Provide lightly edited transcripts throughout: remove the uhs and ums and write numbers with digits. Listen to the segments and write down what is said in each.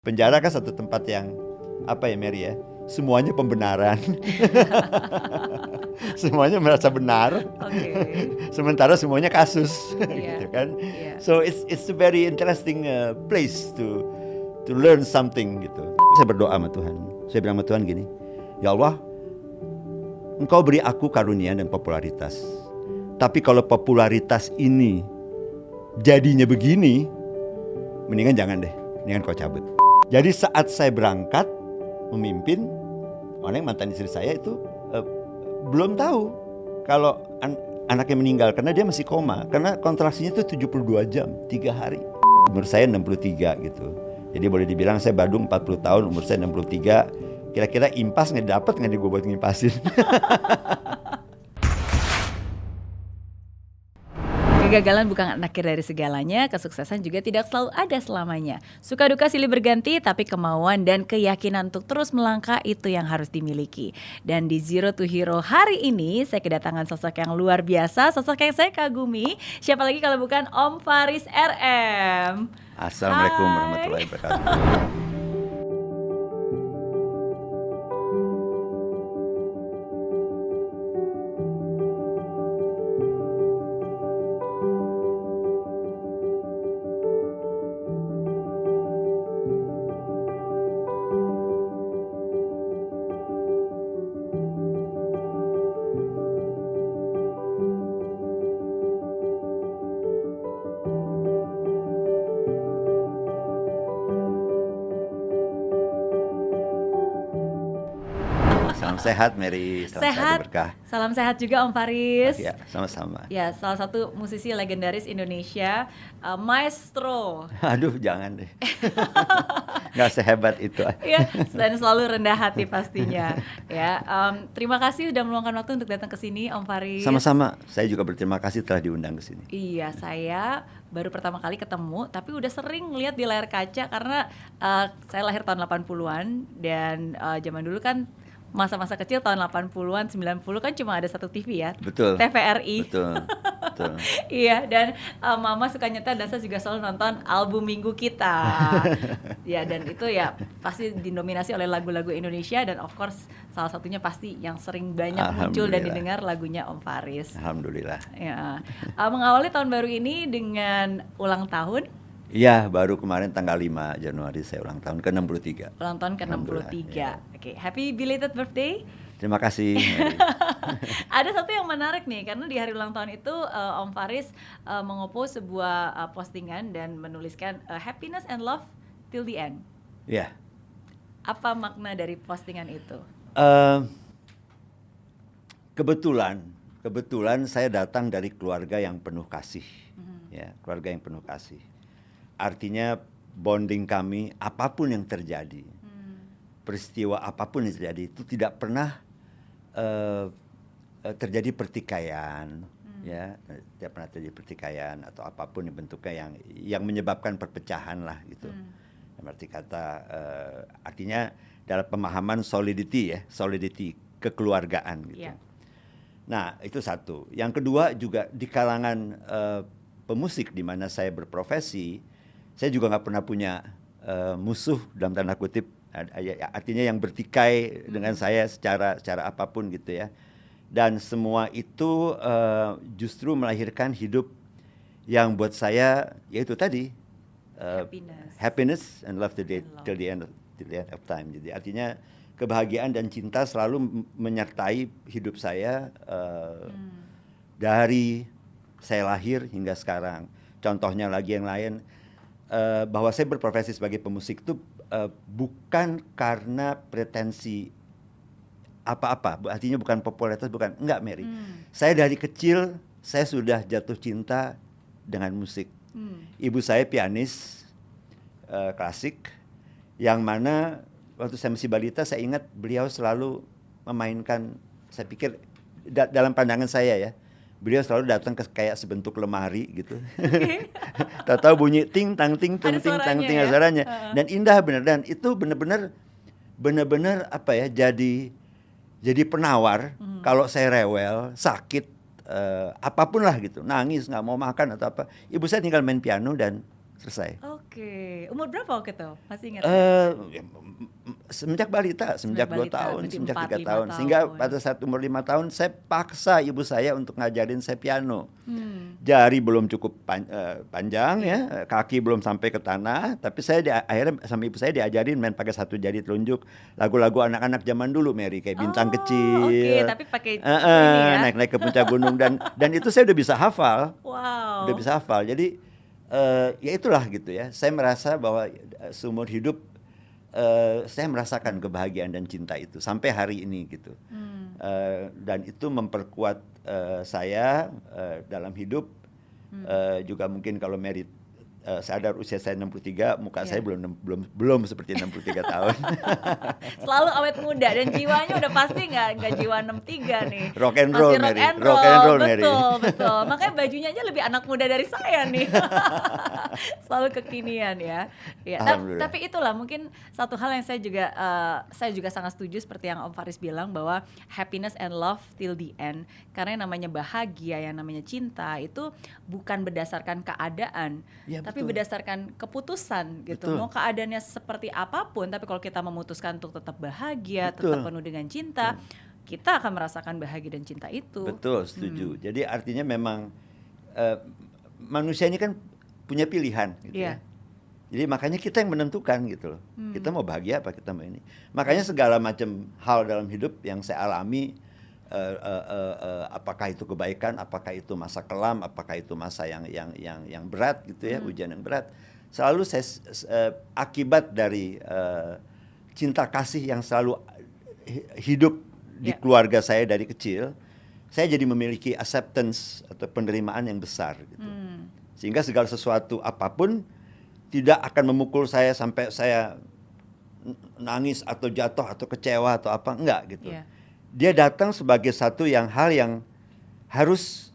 Penjara kan satu tempat yang, apa ya Mary ya, semuanya pembenaran. Semuanya merasa benar. Sementara semuanya kasus. Gitu kan. So it's a very interesting place to learn something gitu. Saya berdoa sama Tuhan. Saya bilang sama Tuhan gini, ya Allah, Engkau beri aku karunia dan popularitas. Tapi kalau popularitas ini jadinya begini, mendingan jangan deh, mendingan kau cabut. Jadi saat saya berangkat memimpin, orang yang mantan istri saya itu belum tahu kalau anaknya meninggal karena dia masih koma. Karena kontraksinya itu 72 jam, 3 hari. Umur saya 63 gitu. Jadi boleh dibilang saya badung 40 tahun, umur saya 63. Kira-kira impas nggak dapat nggak nih gue buat ngimpasin? Kegagalan bukan akhir dari segalanya, kesuksesan juga tidak selalu ada selamanya. Suka duka silih berganti, tapi kemauan dan keyakinan untuk terus melangkah itu yang harus dimiliki. Dan di Zero to Hero hari ini, saya kedatangan sosok yang luar biasa, sosok yang saya kagumi. Siapa lagi kalau bukan Om Faris RM. Assalamualaikum warahmatullahi wabarakatuh. Salam sehat Mary, salam sehat berkah. Salam sehat juga Om Faris. Ya, sama-sama. Ya, salah satu musisi legendaris Indonesia, maestro. Aduh, jangan deh. Nggak sehebat itu. Ya, dan selalu rendah hati pastinya. Ya, terima kasih sudah meluangkan waktu untuk datang ke sini, Om Faris. Sama-sama. Saya juga berterima kasih telah diundang ke sini. Iya, saya baru pertama kali ketemu, tapi udah sering lihat di layar kaca karena saya lahir tahun 80-an dan zaman dulu kan masa-masa kecil tahun 80-an, 90 kan cuma ada satu TV ya. Betul. TVRI. Betul. Iya, dan Mama suka nyetel dan saya juga selalu nonton album minggu kita. Ya, dan itu ya pasti didominasi oleh lagu-lagu Indonesia dan of course salah satunya pasti yang sering banyak muncul dan didengar lagunya Om Faris. Alhamdulillah. Ya. Mengawali tahun baru ini dengan ulang tahun. Iya, baru kemarin tanggal 5 Januari saya ulang tahun ke-63. Ulang tahun ke-63. Ya. Oke, happy belated birthday. Terima kasih. Ada satu yang menarik nih, karena di hari ulang tahun itu Om Faris mengopost sebuah postingan dan menuliskan happiness and love till the end. Iya. Apa makna dari postingan itu? Kebetulan saya datang dari keluarga yang penuh kasih. Ya, keluarga yang penuh kasih. Artinya bonding kami apapun yang terjadi, peristiwa apapun yang terjadi itu tidak pernah terjadi pertikaian, ya, tidak pernah terjadi pertikaian atau apapun yang bentuknya yang menyebabkan perpecahan lah gitu. Arti kata artinya dalam pemahaman solidity kekeluargaan gitu. Yeah. Nah itu satu. Yang kedua juga di kalangan pemusik di mana saya berprofesi. Saya juga nggak pernah punya musuh dalam tanda kutip, artinya yang bertikai dengan saya secara apapun gitu ya. Dan semua itu justru melahirkan hidup yang buat saya yaitu tadi happiness and love till the end of time. Jadi artinya kebahagiaan dan cinta selalu menyertai hidup saya dari saya lahir hingga sekarang. Contohnya lagi yang lain. Bahwa saya berprofesi sebagai pemusik itu bukan karena pretensi apa-apa, artinya bukan popularitas, bukan, enggak Mary. Saya dari kecil saya sudah jatuh cinta dengan musik. Ibu saya pianis klasik, yang mana waktu saya masih balita saya ingat beliau selalu memainkan, saya pikir dalam pandangan saya ya, beliau selalu datang ke kayak sebentuk lemari gitu. Tahu-tahu bunyi ting tang ting tung ting tang ting suaranya. Dan indah benar, dan itu benar-benar apa ya, jadi penawar kalau saya rewel, sakit, apapun lah gitu, nangis, nggak mau makan atau apa. Ibu saya tinggal main piano dan selesai. Oke. Umur berapa waktu itu? Masih ingat? Semenjak balita, semenjak 2 balita, tahun, berarti semenjak 4, 3 5 tahun. Sehingga pada saat umur 5 tahun saya paksa ibu saya untuk ngajarin saya piano. Jari belum cukup panjang ya, kaki belum sampai ke tanah, tapi saya akhirnya sama ibu saya diajarin main pakai 1 jari telunjuk lagu-lagu anak-anak zaman dulu, Mary, kayak Bintang Kecil. Oke, tapi pakai ini ya. Naik-naik ke puncak gunung dan itu saya udah bisa hafal. Wow. Udah bisa hafal. Jadi ya itulah gitu ya. Saya merasa bahwa seumur hidup saya merasakan kebahagiaan dan cinta itu sampai hari ini gitu. Dan itu memperkuat saya dalam hidup. Juga mungkin kalau Mary sadar usia saya 63, muka saya belum seperti 63 tahun. Selalu awet muda dan jiwanya udah pasti nggak jiwa 63 nih. Rock and roll, Masih Mary. rock and roll, Mary. Betul. Makanya bajunya aja lebih anak muda dari saya nih. Selalu kekinian ya. Tapi itulah mungkin satu hal yang saya juga sangat setuju seperti yang Om Faris bilang, bahwa happiness and love till the end. Karena yang namanya bahagia, yang namanya cinta itu bukan berdasarkan keadaan. Ya, tapi berdasarkan keputusan gitu. Mau keadaannya seperti apapun, tapi kalau kita memutuskan untuk tetap bahagia, tetap penuh dengan cinta, kita akan merasakan bahagia dan cinta itu. Betul, setuju. Jadi artinya memang manusia ini kan punya pilihan gitu ya. Jadi makanya kita yang menentukan gitu loh. Kita mau bahagia apa kita mau ini. Makanya segala macam hal dalam hidup yang saya alami, apakah itu kebaikan, apakah itu masa kelam, apakah itu masa yang berat gitu ya, ujian yang berat, selalu saya akibat dari cinta kasih yang selalu hidup di keluarga saya dari kecil, saya jadi memiliki acceptance atau penerimaan yang besar gitu. Sehingga segala sesuatu apapun tidak akan memukul saya sampai saya nangis atau jatuh atau kecewa atau apa, enggak gitu. Dia datang sebagai satu hal yang harus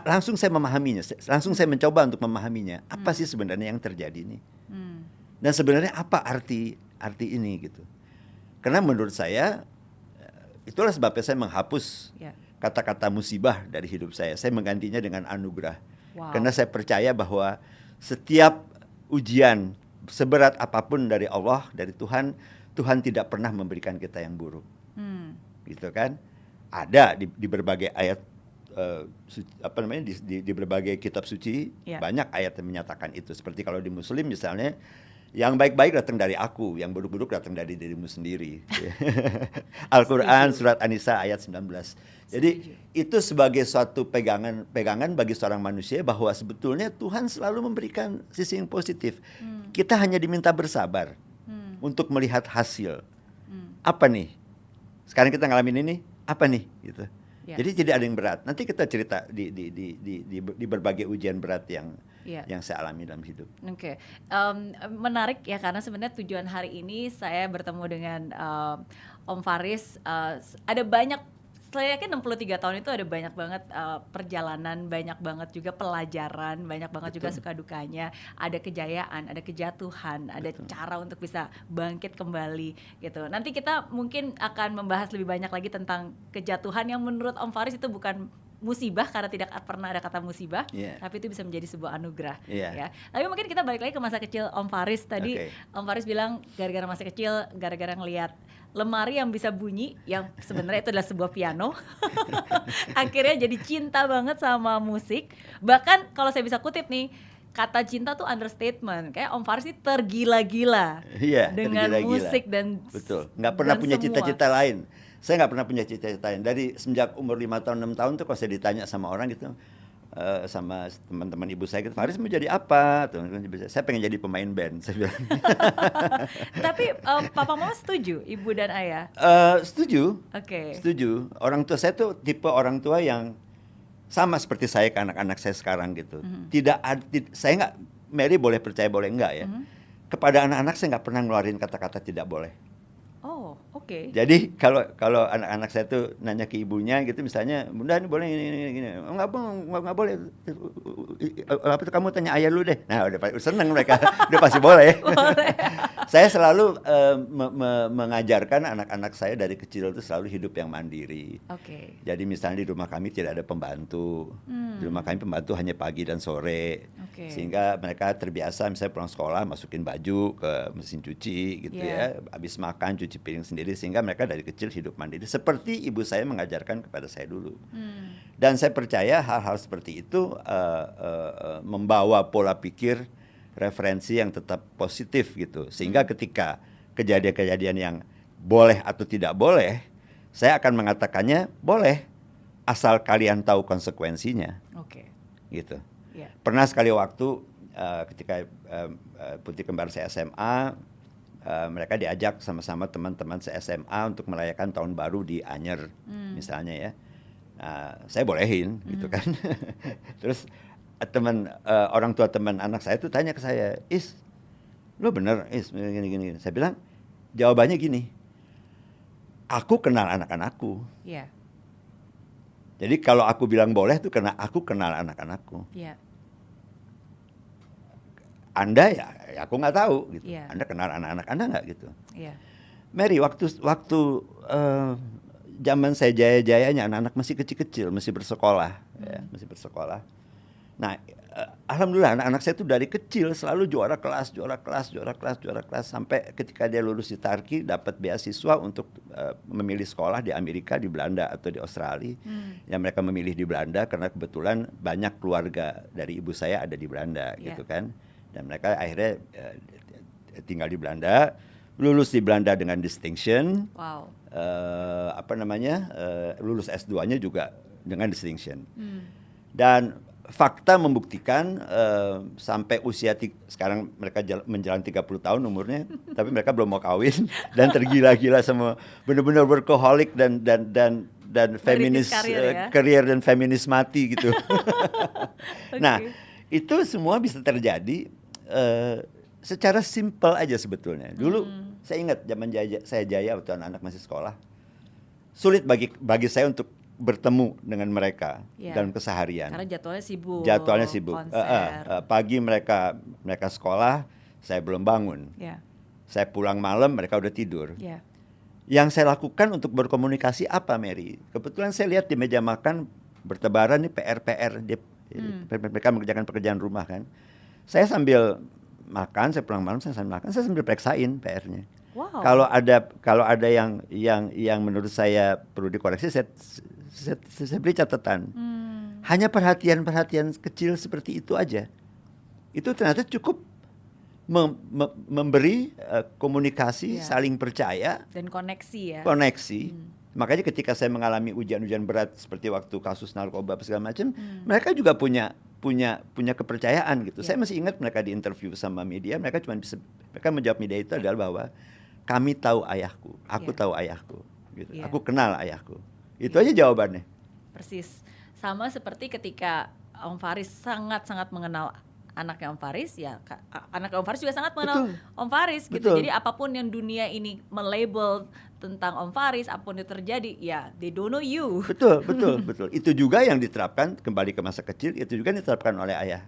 langsung saya memahaminya, langsung saya mencoba untuk memahaminya. Apa sih sebenarnya yang terjadi ini? Dan sebenarnya apa arti ini gitu? Karena menurut saya itulah sebabnya saya menghapus kata-kata musibah dari hidup saya. Saya menggantinya dengan anugerah. Karena saya percaya bahwa setiap ujian seberat apapun dari Allah, dari Tuhan tidak pernah memberikan kita yang buruk. Gitu kan? Ada di berbagai ayat di berbagai kitab suci, banyak ayat yang menyatakan itu. Seperti kalau di Muslim misalnya, yang baik-baik datang dari aku, yang buruk-buruk datang dari dirimu sendiri. Al-Quran surat An-Nisa ayat 19. Jadi itu sebagai suatu pegangan bagi seorang manusia bahwa sebetulnya Tuhan selalu memberikan sisi yang positif. Kita hanya diminta bersabar untuk melihat hasil. Apa nih? Sekarang kita ngalamin ini, apa nih? Gitu. Jadi tidak ada yang berat. Nanti kita cerita di berbagai ujian berat yang saya alami dalam hidup. Oke. Menarik ya, karena sebenarnya tujuan hari ini saya bertemu dengan Om Faris. Ada banyak, saya yakin 63 tahun itu ada banyak banget perjalanan, banyak banget juga pelajaran, banyak banget juga suka dukanya, ada kejayaan, ada kejatuhan, ada cara untuk bisa bangkit kembali gitu. Nanti kita mungkin akan membahas lebih banyak lagi tentang kejatuhan yang menurut Om Faris itu bukan musibah, karena tidak pernah ada kata musibah, tapi itu bisa menjadi sebuah anugerah. Ya. Tapi mungkin kita balik lagi ke masa kecil Om Faris tadi. Om Faris bilang gara-gara masa kecil, gara-gara ngelihat lemari yang bisa bunyi, yang sebenarnya itu adalah sebuah piano, akhirnya jadi cinta banget sama musik. Bahkan kalau saya bisa kutip nih, kata cinta tuh understatement. Kayak Om Faris ini tergila-gila dengan musik dan betul. Nggak pernah punya cita-cita lain. Saya nggak pernah punya cita-cita lain. Dari semenjak umur 5 tahun, 6 tahun tuh kalau saya ditanya sama orang gitu, sama teman-teman ibu saya gitu, Faris mau jadi apa? Saya pengen jadi pemain band, saya bilang. Tapi papa mama setuju, ibu dan ayah? Setuju. Setuju. Orang tua saya tuh tipe orang tua yang sama seperti saya ke anak-anak saya sekarang gitu. Saya nggak, Mary boleh percaya boleh enggak ya. Kepada anak-anak saya nggak pernah ngeluarin kata-kata tidak boleh. Oh, oke. Jadi kalau anak-anak saya tuh nanya ke ibunya gitu, misalnya, Bunda ini boleh ini. Nggak boleh. Apa tuh, kamu tanya ayah lu deh. Nah udah seneng mereka, udah pasti boleh. Saya selalu mengajarkan anak-anak saya dari kecil itu selalu hidup yang mandiri. Oke. Jadi misalnya di rumah kami tidak ada pembantu. Di rumah kami pembantu hanya pagi dan sore. Oke. Sehingga mereka terbiasa misalnya pulang sekolah masukin baju ke mesin cuci gitu ya. Habis makan cuci piring sendiri, sehingga mereka dari kecil hidup mandiri seperti ibu saya mengajarkan kepada saya dulu. Dan saya percaya hal-hal seperti itu membawa pola pikir, referensi yang tetap positif gitu, sehingga ketika kejadian-kejadian yang boleh atau tidak boleh, saya akan mengatakannya boleh asal kalian tahu konsekuensinya. Oke. Gitu. Yeah. Pernah sekali waktu ketika putri kembar saya SMA, mereka diajak sama-sama teman-teman saya SMA untuk merayakan tahun baru di Anyer misalnya ya. Saya bolehin gitu kan. Terus orang tua teman anak saya itu tanya ke saya, "Is, lo bener Is gini." Saya bilang, jawabannya gini, aku kenal anak-anakku. Iya. Jadi kalau aku bilang boleh itu karena aku kenal anak-anakku. Iya. Anda ya aku nggak tahu gitu. Iya. Anda kenal anak-anak Anda nggak gitu. Iya. Mary, waktu zaman saya jaya-jayanya anak-anak masih kecil-kecil, masih bersekolah, ya, masih bersekolah. Nah, alhamdulillah anak-anak saya itu dari kecil selalu juara kelas sampai ketika dia lulus di Turki dapat beasiswa untuk memilih sekolah di Amerika, di Belanda atau di Australia. Yang mereka memilih di Belanda karena kebetulan banyak keluarga dari ibu saya ada di Belanda gitu kan. Dan mereka akhirnya tinggal di Belanda, lulus di Belanda dengan distinction. Wow. Lulus S2-nya juga dengan distinction. Dan fakta membuktikan sampai usia sekarang mereka menjelang 30 tahun umurnya, tapi mereka belum mau kawin dan tergila-gila sama benar-benar workaholic dan feminis karir dan feminis mati gitu. Nah, itu semua bisa terjadi secara simpel aja sebetulnya. Dulu saya ingat zaman saya jaya waktu anak-anak masih sekolah, sulit bagi saya untuk bertemu dengan mereka dalam keseharian. Karena jadwalnya sibuk. Pagi mereka sekolah, saya belum bangun. Saya pulang malam, mereka udah tidur. Yang saya lakukan untuk berkomunikasi apa, Mary? Kebetulan saya lihat di meja makan bertebaran nih PR. Mereka mengerjakan pekerjaan rumah kan. Saya sambil makan, saya pulang malam, saya sambil periksain PR-nya. Wow. Kalau ada yang menurut saya perlu dikoreksi, saya beri catatan. Hanya perhatian kecil seperti itu aja. Itu ternyata cukup memberi komunikasi, saling percaya dan koneksi ya. Makanya ketika saya mengalami ujian-ujian berat seperti waktu kasus narkoba segala macam, mereka juga punya kepercayaan gitu. Saya masih ingat mereka di interview sama media, mereka menjawab media itu adalah bahwa kami tahu ayahku, aku tahu ayahku, gitu. Aku kenal ayahku. Itu aja jawabannya. Persis. Sama seperti ketika Om Faris sangat-sangat mengenal anaknya Om Faris, ya anaknya Om Faris juga sangat mengenal Om Faris gitu. Jadi apapun yang dunia ini melabel tentang Om Faris, apapun yang terjadi, ya they don't know you. Betul. Itu juga yang diterapkan kembali ke masa kecil, itu juga yang diterapkan oleh ayah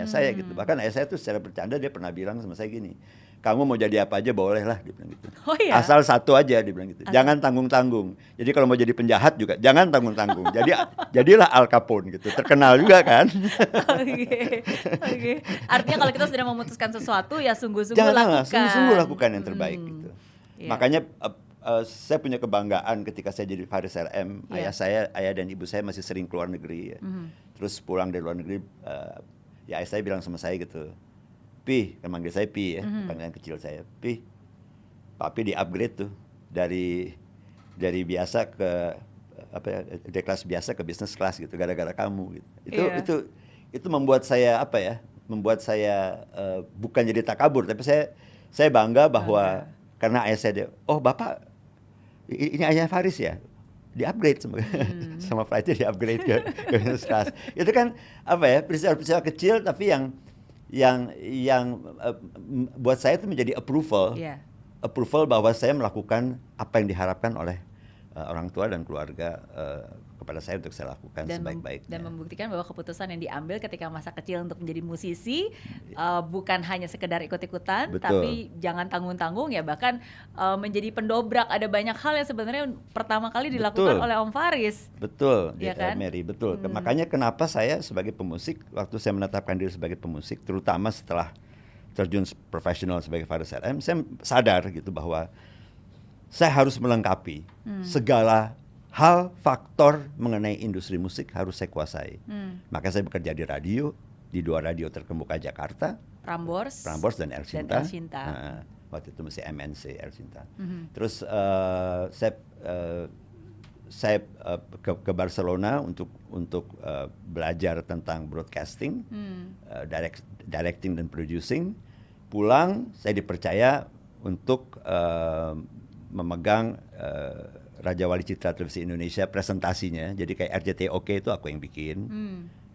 saya gitu. Bahkan ayah saya tuh secara bercanda dia pernah bilang sama saya gini, kamu mau jadi apa aja boleh lah, dia bilang gitu. Asal satu aja, dia bilang gitu. Jangan tanggung-tanggung. Jadi kalau mau jadi penjahat juga jangan tanggung-tanggung. Jadilah Al Capone gitu. Terkenal juga kan. Oke. Artinya kalau kita sudah memutuskan sesuatu ya sungguh-sungguh lakukan. Sungguh-sungguh lakukan yang terbaik gitu. Makanya saya punya kebanggaan ketika saya jadi Faris RM. Ayah dan ibu saya masih sering keluar negeri ya. Terus pulang dari luar negeri, ayah saya bilang sama saya gitu, Pi, kan manggil saya Pi ya, panggilan kecil saya, Pi, Papi di-upgrade tuh dari biasa ke dari kelas biasa ke business class gitu, gara-gara kamu gitu. Itu membuat saya membuat saya bukan jadi takabur, tapi saya bangga bahwa karena ayah saya, oh Bapak, ini ayah Faris ya, di-upgrade sama flightnya di-upgrade ke business class. Itu kan peristiwa-peristiwa kecil tapi yang buat saya itu menjadi approval bahwa saya melakukan apa yang diharapkan oleh orang tua dan keluarga kepada saya untuk saya lakukan sebaik-baiknya. Dan membuktikan bahwa keputusan yang diambil ketika masa kecil untuk menjadi musisi bukan hanya sekedar ikut-ikutan, tapi jangan tanggung-tanggung ya, bahkan menjadi pendobrak. Ada banyak hal yang sebenarnya pertama kali dilakukan oleh Om Faris. Betul, ya kan? Mary, betul. Makanya kenapa saya sebagai pemusik, waktu saya menetapkan diri sebagai pemusik, terutama setelah terjun profesional sebagai Faris RM, saya sadar gitu bahwa saya harus melengkapi segala hal, faktor mengenai industri musik harus saya kuasai. Maka saya bekerja di radio, di 2 radio terkemuka Jakarta, Prambors dan El Cinta. Waktu itu masih MNC El Cinta. Terus saya ke Barcelona untuk belajar tentang broadcasting, directing dan producing. Pulang saya dipercaya untuk memegang Raja Wali Citra Televisi Indonesia presentasinya. Jadi kayak RCTI Oke itu aku yang bikin,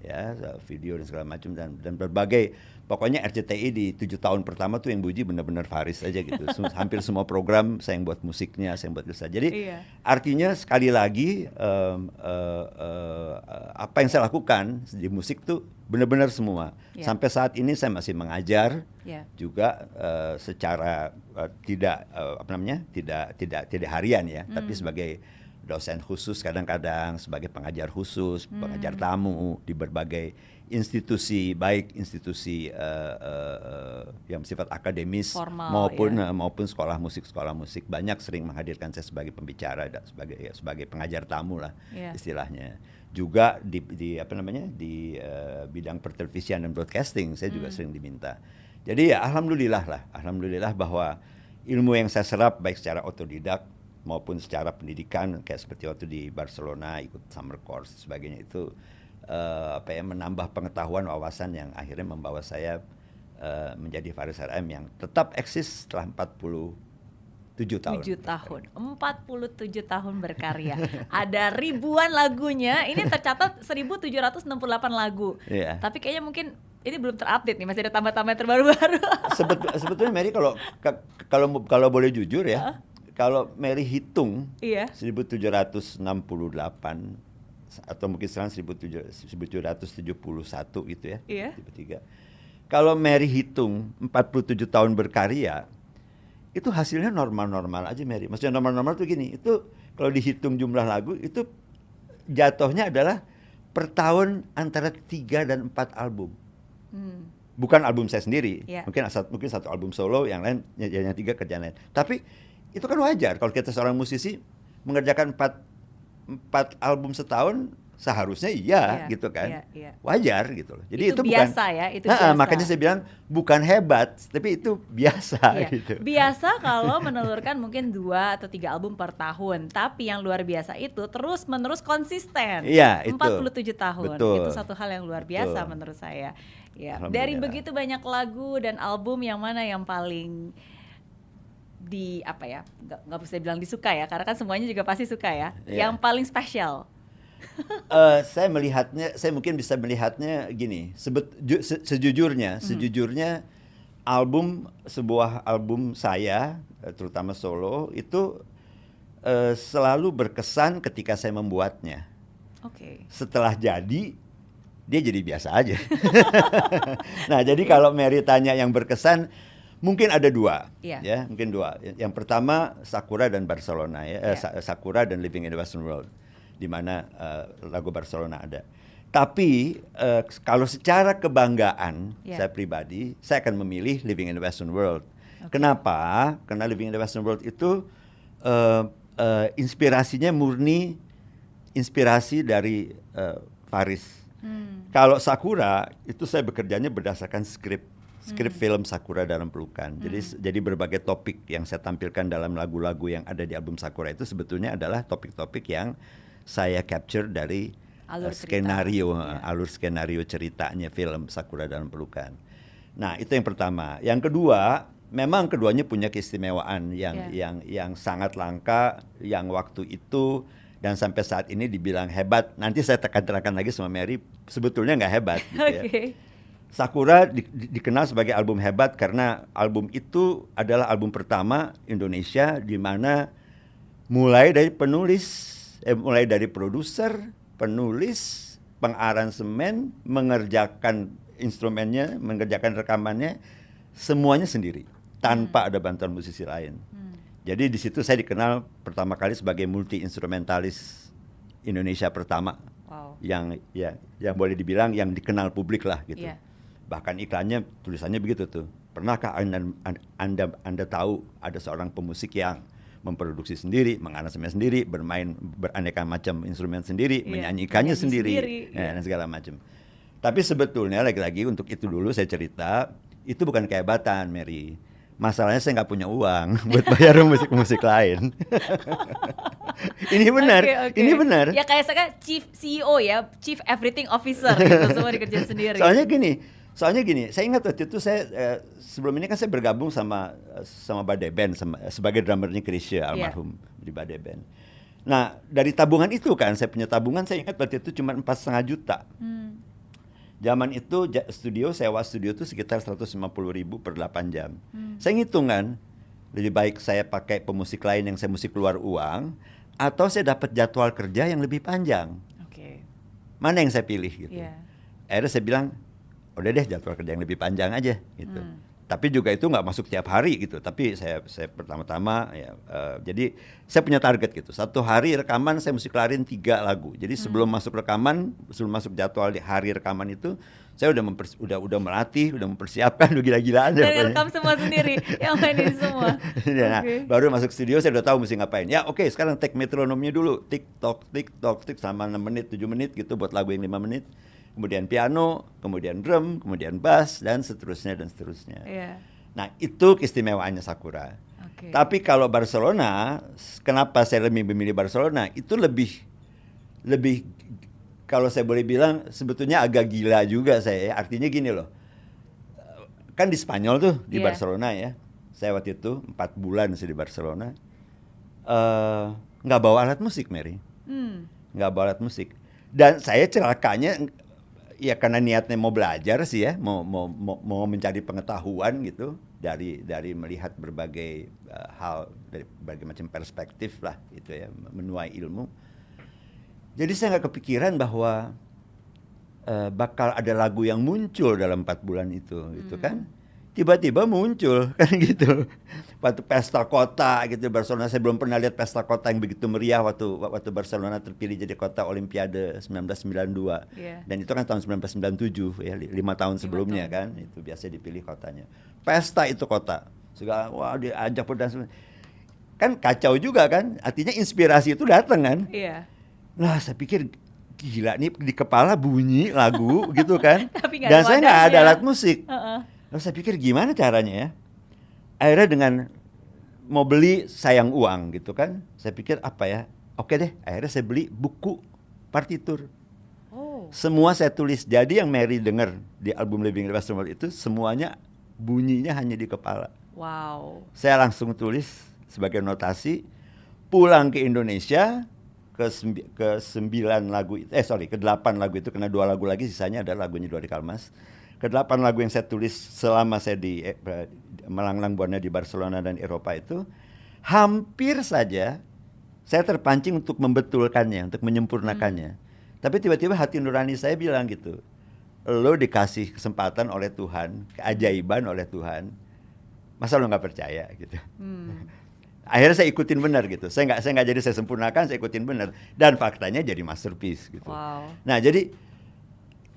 ya video dan segala macam dan berbagai. Pokoknya RCTI di 7 tahun pertama tuh yang Buji benar-benar Faris aja gitu. Hampir semua program saya yang buat musiknya, saya yang buat tulisan. Jadi artinya sekali lagi apa yang saya lakukan di musik tuh benar-benar semua. Sampai saat ini saya masih mengajar juga secara tidak harian ya, tapi sebagai dosen khusus kadang-kadang, sebagai pengajar khusus, pengajar tamu di berbagai institusi, baik institusi yang bersifat akademis formal, maupun sekolah musik banyak sering menghadirkan saya sebagai pembicara dan sebagai pengajar tamu lah istilahnya. Juga di bidang pertelevisian dan broadcasting saya juga sering diminta. Jadi ya alhamdulillah bahwa ilmu yang saya serap baik secara otodidak maupun secara pendidikan, kayak seperti waktu di Barcelona ikut summer course sebagainya, itu menambah pengetahuan, wawasan yang akhirnya membawa saya menjadi Faris RM yang tetap eksis setelah 47 tahun. 47 tahun berkarya. Ada ribuan lagunya. Ini tercatat 1768 lagu. Tapi kayaknya mungkin ini belum terupdate nih, masih ada tambah-tambah terbaru-baru. Sebetulnya Mary kalau boleh jujur ya, kalau Mary hitung 1768 atau mungkin sekarang 1771 gitu ya, tiga. Kalau Mary hitung 47 tahun berkarya, itu hasilnya normal-normal aja Mary. Maksudnya normal-normal tuh gini, itu kalau dihitung jumlah lagu itu jatuhnya adalah per tahun antara 3 dan 4 album. Bukan album saya sendiri, mungkin satu album solo, yang lain yang 3 kerjaan lain. Tapi itu kan wajar kalau kita seorang musisi mengerjakan 4 album setahun, seharusnya gitu kan. Wajar gitu loh. Jadi itu biasa bukan, ya, itu biasa. Makanya saya bilang bukan hebat, tapi itu biasa gitu. Biasa kalau menelurkan mungkin 2 atau 3 album per tahun, tapi yang luar biasa itu terus-menerus konsisten. 47 tahun. Betul. Itu satu hal yang luar biasa menurut saya. Ya, dari begitu banyak lagu dan album, yang mana yang paling nggak bisa bilang disuka ya, karena kan semuanya juga pasti suka ya. Yang paling spesial. Saya mungkin bisa melihatnya gini. Sejujurnya sebuah album saya, terutama solo, itu selalu berkesan ketika saya membuatnya. Setelah jadi, dia jadi biasa aja. Nah, jadi kalau Mary tanya yang berkesan, mungkin ada 2, ya, mungkin 2. Yang pertama Sakura dan Barcelona, Sakura dan Living in the Western World, di mana lagu Barcelona ada. Tapi kalau secara kebanggaan saya pribadi, saya akan memilih Living in the Western World. Kenapa? Karena Living in the Western World itu inspirasinya murni inspirasi dari Faris. Kalau Sakura itu saya bekerjanya berdasarkan skrip film Sakura dalam Pelukan. Jadi berbagai topik yang saya tampilkan dalam lagu-lagu yang ada di album Sakura itu sebetulnya adalah topik-topik yang saya capture dari alur skenario ceritanya film Sakura dalam Pelukan. Nah, itu yang pertama. Yang kedua, memang keduanya punya keistimewaan yang sangat langka, yang waktu itu dan sampai saat ini dibilang hebat. Nanti saya terangkan lagi sama Mary, sebetulnya nggak hebat gitu ya. Sakura dikenal sebagai album hebat karena album itu adalah album pertama Indonesia di mana mulai dari penulis, mulai dari produser, penulis, pengaransemen, mengerjakan instrumennya, mengerjakan rekamannya, semuanya sendiri tanpa ada bantuan musisi lain. Jadi di situ saya dikenal pertama kali sebagai multi instrumentalis Indonesia pertama. Wow. Yang boleh dibilang yang dikenal publik lah gitu. Yeah. Bahkan iklannya tulisannya begitu tuh. Pernahkah anda tahu ada seorang pemusik yang memproduksi sendiri, mengaransemen sendiri, bermain beraneka macam instrumen sendiri, menyanyikannya sendiri. Dan segala macam. Tapi sebetulnya lagi-lagi untuk itu dulu saya cerita, itu bukan kehebatan, Mary. Masalahnya saya nggak punya uang buat bayar musik-musik lain. Ini benar, okay. Ini benar. Ya kayak saya Chief CEO ya, Chief Everything Officer gitu, semua dikerjain sendiri. Soalnya gini, saya ingat waktu itu saya sebelum ini kan saya bergabung sama Bade Band sebagai drummernya Krisya almarhum di Bade Band. Nah dari tabungan itu kan, saya punya tabungan, saya ingat waktu itu cuma 4,5 juta. Zaman itu sewa studio itu sekitar 150.000 per 8 jam. Saya ngitung kan, lebih baik saya pakai pemusik lain yang saya mesti keluar uang, atau saya dapat jadwal kerja yang lebih panjang. Okay. Mana yang saya pilih gitu. Akhirnya saya bilang, udah deh jadwal kerja yang lebih panjang aja gitu. Tapi juga itu nggak masuk tiap hari gitu. Tapi saya pertama-tama jadi saya punya target gitu. Satu hari rekaman saya mesti kelarin 3 lagu. Jadi sebelum masuk rekaman, sebelum masuk jadwal di hari rekaman itu, saya udah melatih, udah mempersiapkan, udah gila-gilaan. Dan rekam semua sendiri, yang mainin semua. Nah, baru masuk studio saya udah tahu mesti ngapain. Ya oke, sekarang take metronomnya dulu, tik tok sama 6 menit, 7 menit gitu buat lagu yang 5 menit. Kemudian piano, kemudian drum, kemudian bass, dan seterusnya. Nah itu keistimewaannya Sakura. Tapi kalau Barcelona, kenapa saya lebih memilih Barcelona? Itu lebih kalau saya boleh bilang sebetulnya agak gila juga saya. Artinya gini loh, kan di Spanyol tuh di Barcelona ya. Saya waktu itu 4 bulan di Barcelona, nggak bawa alat musik, Mary. Nggak bawa alat musik. Dan saya celakanya ya karena niatnya mau belajar sih ya, mau mencari pengetahuan gitu dari melihat berbagai hal dari berbagai macam perspektif lah gitu ya, menuai ilmu. Jadi saya nggak kepikiran bahwa bakal ada lagu yang muncul dalam 4 bulan itu kan. Tiba-tiba muncul kan gitu. Waktu pesta kota gitu Barcelona, saya belum pernah lihat pesta kota yang begitu meriah waktu Barcelona terpilih jadi kota Olimpiade 1992. Dan itu kan tahun 1997 ya, 5 tahun sebelumnya kan, itu biasa dipilih kotanya. Pesta itu kota. Segala wah diajak berdansa. Kan kacau juga kan? Artinya inspirasi itu datang kan? Iya. Nah, saya pikir gila nih di kepala bunyi lagu gitu kan. Dan saya nggak ada alat musik. Lalu saya pikir gimana caranya ya? Akhirnya dengan mau beli sayang uang gitu kan. Saya pikir apa ya? Oke deh, akhirnya saya beli buku partitur. Semua saya tulis. Jadi yang Mary dengar di album Living Revival itu semuanya bunyinya hanya di kepala. Wow. Saya langsung tulis sebagai notasi. Pulang ke Indonesia ke 8 lagu itu, kena 2 lagu lagi, sisanya ada lagunya Dua di Kalmas. Ke-8 lagu yang saya tulis selama saya di melanglang buana di Barcelona dan Eropa itu, hampir saja saya terpancing untuk membetulkannya, untuk menyempurnakannya. Tapi tiba-tiba hati nurani saya bilang gitu, lo dikasih kesempatan oleh Tuhan, keajaiban oleh Tuhan, masa lo nggak percaya gitu. Akhirnya saya ikutin benar gitu. Saya nggak jadi saya sempurnakan, saya ikutin benar. Dan faktanya jadi masterpiece gitu. Wow. Nah jadi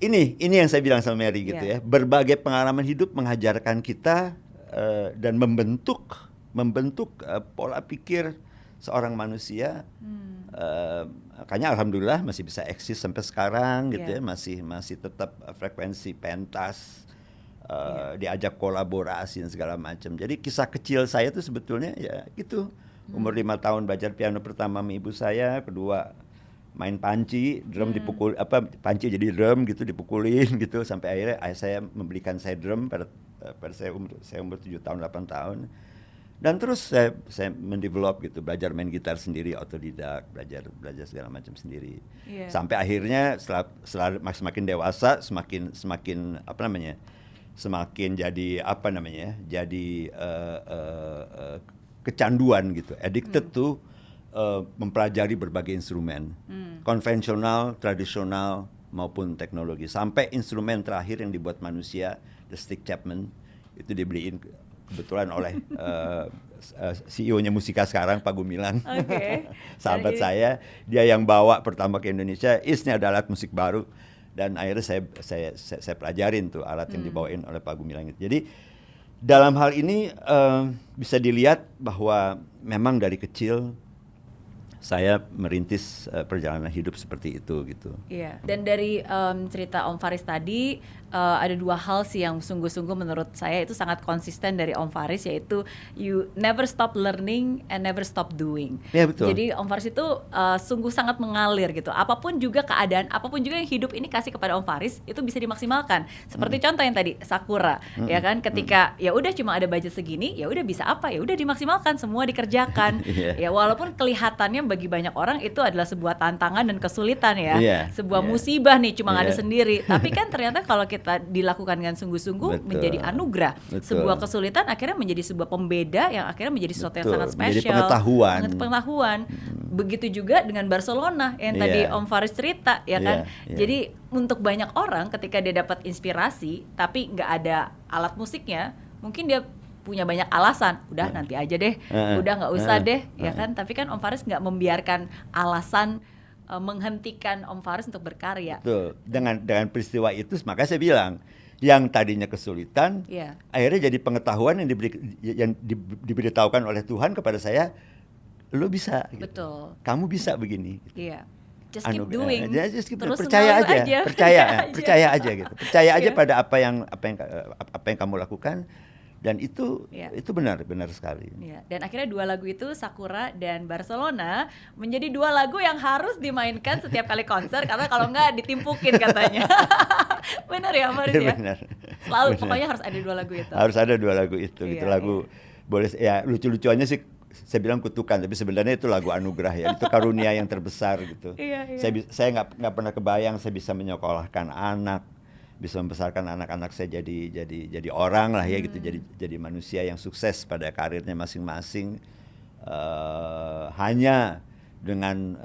ini yang saya bilang sama Mary gitu ya. Berbagai pengalaman hidup mengajarkan kita dan membentuk pola pikir seorang manusia. Makanya alhamdulillah masih bisa eksis sampai sekarang gitu ya. Masih tetap frekuensi pentas. Diajak kolaborasi dan segala macam. Jadi kisah kecil saya tuh sebetulnya ya gitu. Umur 5 tahun belajar piano pertama sama ibu saya, kedua main panci, drum dipukul panci jadi drum gitu dipukulin gitu sampai akhirnya ayah saya membelikan saya drum pada saya umur 7 tahun 8 tahun. Dan terus saya mendevelop gitu, belajar main gitar sendiri, otodidak, belajar segala macam sendiri. Sampai akhirnya setelah semakin dewasa, semakin jadi kecanduan gitu, addicted tuh mempelajari berbagai instrumen. konvensional, tradisional maupun teknologi. Sampai instrumen terakhir yang dibuat manusia, the Stick Chapman, itu dibeliin kebetulan oleh CEO-nya Musika sekarang, Pak Gumilang. Sahabat saya, dia yang bawa pertama ke Indonesia. Ini ada alat musik baru, dan akhirnya saya pelajarin tuh alat yang dibawain oleh Pak Gumilang itu. Jadi dalam hal ini bisa dilihat bahwa memang dari kecil saya merintis perjalanan hidup seperti itu gitu. Iya. Dan dari cerita Om Faris tadi ada dua hal sih yang sungguh-sungguh menurut saya itu sangat konsisten dari Om Faris, yaitu you never stop learning and never stop doing. Iya, betul. Jadi Om Faris itu sungguh sangat mengalir gitu. Apapun juga keadaan, apapun juga yang hidup ini kasih kepada Om Faris itu bisa dimaksimalkan. Seperti contoh yang tadi Sakura, ya kan? Ketika ya udah cuma ada budget segini, ya udah bisa apa? Ya udah dimaksimalkan, semua dikerjakan. Ya walaupun kelihatannya bagi banyak orang itu adalah sebuah tantangan dan kesulitan ya, sebuah musibah nih cuma ada sendiri. Tapi kan ternyata kalau kita dilakukan dengan sungguh-sungguh menjadi anugerah. Sebuah kesulitan akhirnya menjadi sebuah pembeda yang akhirnya menjadi sesuatu yang sangat spesial. Menjadi pengetahuan. Begitu juga dengan Barcelona yang tadi Om Faris cerita, ya kan. Jadi untuk banyak orang ketika dia dapat inspirasi tapi nggak ada alat musiknya, mungkin dia punya banyak alasan, udah nanti aja deh, udah nggak usah deh, ya kan. Tapi kan Om Faris nggak membiarkan alasan menghentikan Om Faris untuk berkarya. Betul. Dengan peristiwa itu, makanya saya bilang, yang tadinya kesulitan, akhirnya jadi pengetahuan yang diberitahukan oleh Tuhan kepada saya, lo bisa. Gitu. Betul. Kamu bisa begini. Iya. Just keep doing. Terus percaya aja. Percaya aja gitu. Percaya aja pada apa yang kamu lakukan. Dan itu benar sekali. Dan akhirnya dua lagu itu, Sakura dan Barcelona, menjadi dua lagu yang harus dimainkan setiap kali konser, karena kalau enggak ditimpukin katanya. Benar ya Faris ya? Benar. Selalu pokoknya harus ada dua lagu itu. Harus ada dua lagu itu. Gitu lagu boleh ya, lucu-lucuannya sih saya bilang kutukan, tapi sebenarnya itu lagu anugerah ya. Itu karunia yang terbesar gitu. Saya nggak pernah kebayang saya bisa menyekolahkan anak, bisa membesarkan anak-anak saya jadi orang lah ya gitu, jadi manusia yang sukses pada karirnya masing-masing, hanya dengan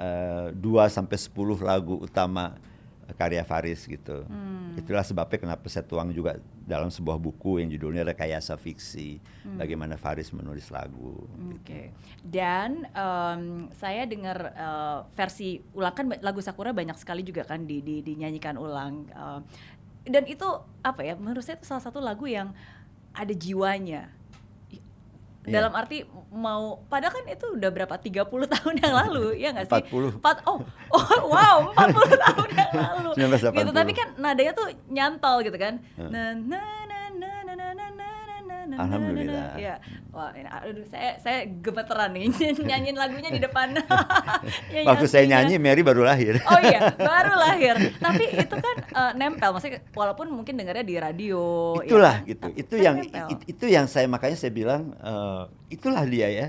2-10 lagu utama karya Faris gitu. Itulah sebabnya kenapa saya tuang juga dalam sebuah buku yang judulnya Rekayasa Fiksi, bagaimana Faris menulis lagu. Gitu. Dan saya dengar versi ulang, kan lagu Sakura banyak sekali juga kan dinyanyikan ulang. Dan itu apa ya, menurut saya itu salah satu lagu yang ada jiwanya. Dalam arti padahal kan itu udah berapa, 30 tahun yang lalu, ya nggak sih? 40. 40 tahun yang lalu. 1980. Gitu, tapi kan nadanya tuh nyantol gitu kan. Alhamdulillah. Ya. Wah, aduh, saya gemeteran nih nyanyiin lagunya di depan. Waktu saya nyanyi Mary baru lahir. Oh iya, baru lahir. Tapi itu kan nempel, maksudnya walaupun mungkin dengarnya di radio. Itulah ya, gitu. kan? Itu yang makanya saya bilang itulah dia ya,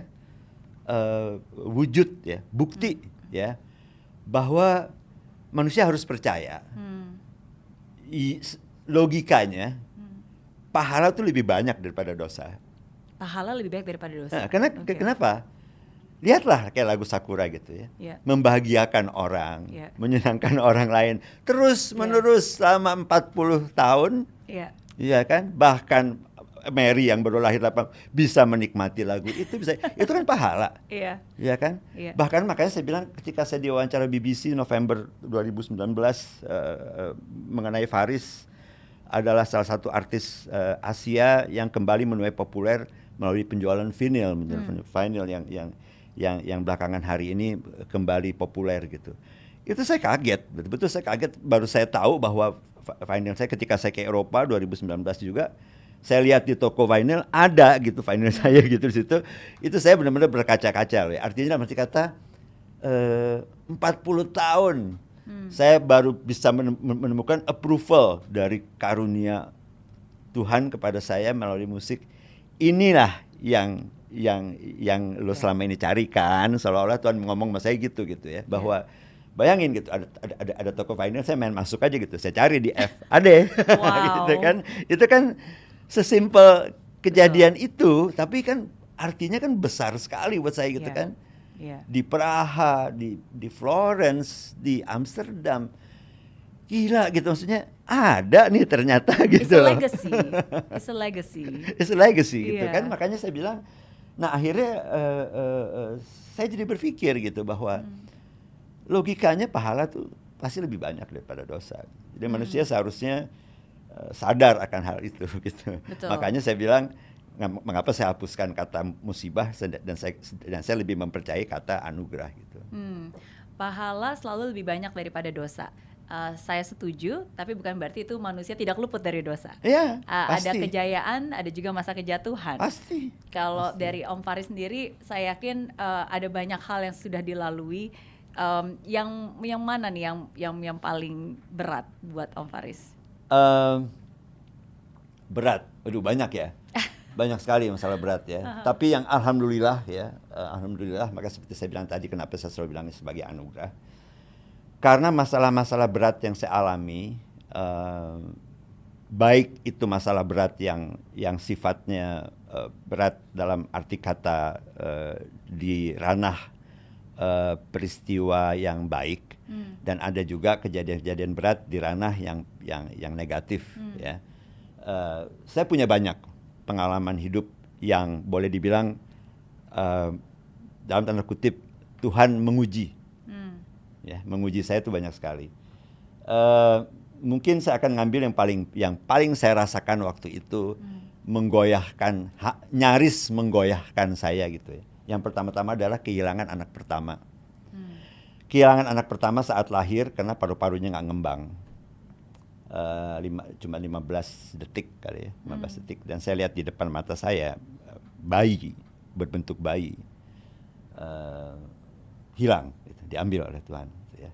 wujud ya, bukti ya, bahwa manusia harus percaya. Logikanya pahala itu lebih banyak daripada dosa. Pahala lebih banyak daripada dosa. Nah, karena kenapa? Lihatlah kayak lagu Sakura gitu ya. Membahagiakan orang, menyenangkan orang lain terus menerus selama 40 tahun. Iya kan? Bahkan Mary yang baru lahir bisa menikmati lagu itu, bisa. Itu kan pahala. Iya kan? Bahkan makanya saya bilang ketika saya diwawancara BBC November 2019 mengenai Faris, adalah salah satu artis Asia yang kembali menuai populer melalui penjualan vinyl, vinyl yang belakangan hari ini kembali populer gitu. Itu saya kaget, betul-betul saya kaget. Baru saya tahu bahwa vinyl saya ketika saya ke Eropa 2019 juga, saya lihat di toko vinyl ada gitu vinyl saya gitu di situ. Itu saya benar-benar berkaca-kaca loh. Artinya dalam arti kata 40 tahun. Saya baru bisa menemukan approval dari karunia Tuhan kepada saya melalui musik. Inilah yang lo selama ini carikan, seolah-olah Tuhan ngomong sama saya gitu ya, bahwa bayangin gitu, ada toko vinyl, saya main masuk aja gitu, saya cari di F, ada gitu kan. Itu kan sesimpel kejadian itu, tapi kan artinya kan besar sekali buat saya gitu kan. di Praha, di Florence, di Amsterdam. Gila gitu, maksudnya ada nih ternyata gitu loh. It's a legacy. It's a legacy gitu kan, makanya saya bilang, nah akhirnya saya jadi berpikir gitu bahwa logikanya pahala tuh pasti lebih banyak daripada dosa. Jadi manusia seharusnya sadar akan hal itu gitu. Betul. Makanya saya bilang, mengapa saya hapuskan kata musibah dan saya lebih mempercayai kata anugerah gitu. Pahala selalu lebih banyak daripada dosa. Saya setuju, tapi bukan berarti itu manusia tidak luput dari dosa. Iya, ada kejayaan, ada juga masa kejatuhan. Pasti. Kalau dari Om Faris sendiri, saya yakin ada banyak hal yang sudah dilalui. Yang mana nih yang paling berat buat Om Faris? Berat, aduh banyak ya. Banyak sekali masalah berat ya. Tapi yang alhamdulillah ya, alhamdulillah, maka seperti saya bilang tadi, kenapa saya selalu bilang ini sebagai anugerah. Karena masalah-masalah berat yang saya alami, baik itu masalah berat yang sifatnya berat dalam arti kata di ranah peristiwa yang baik, dan ada juga kejadian-kejadian berat di ranah yang negatif. Ya, saya punya banyak pengalaman hidup yang boleh dibilang dalam tanda kutip Tuhan menguji. Ya, menguji saya itu banyak sekali. Mungkin saya akan ngambil yang paling saya rasakan waktu itu, menggoyahkan, nyaris menggoyahkan saya gitu ya. Yang pertama-tama adalah kehilangan anak pertama. Kehilangan anak pertama saat lahir karena paru-parunya nggak ngembang. Cuma 15 detik kali ya, 15 detik. Dan saya lihat di depan mata saya bayi, berbentuk bayi, hilang, gitu, diambil oleh Tuhan. Gitu ya.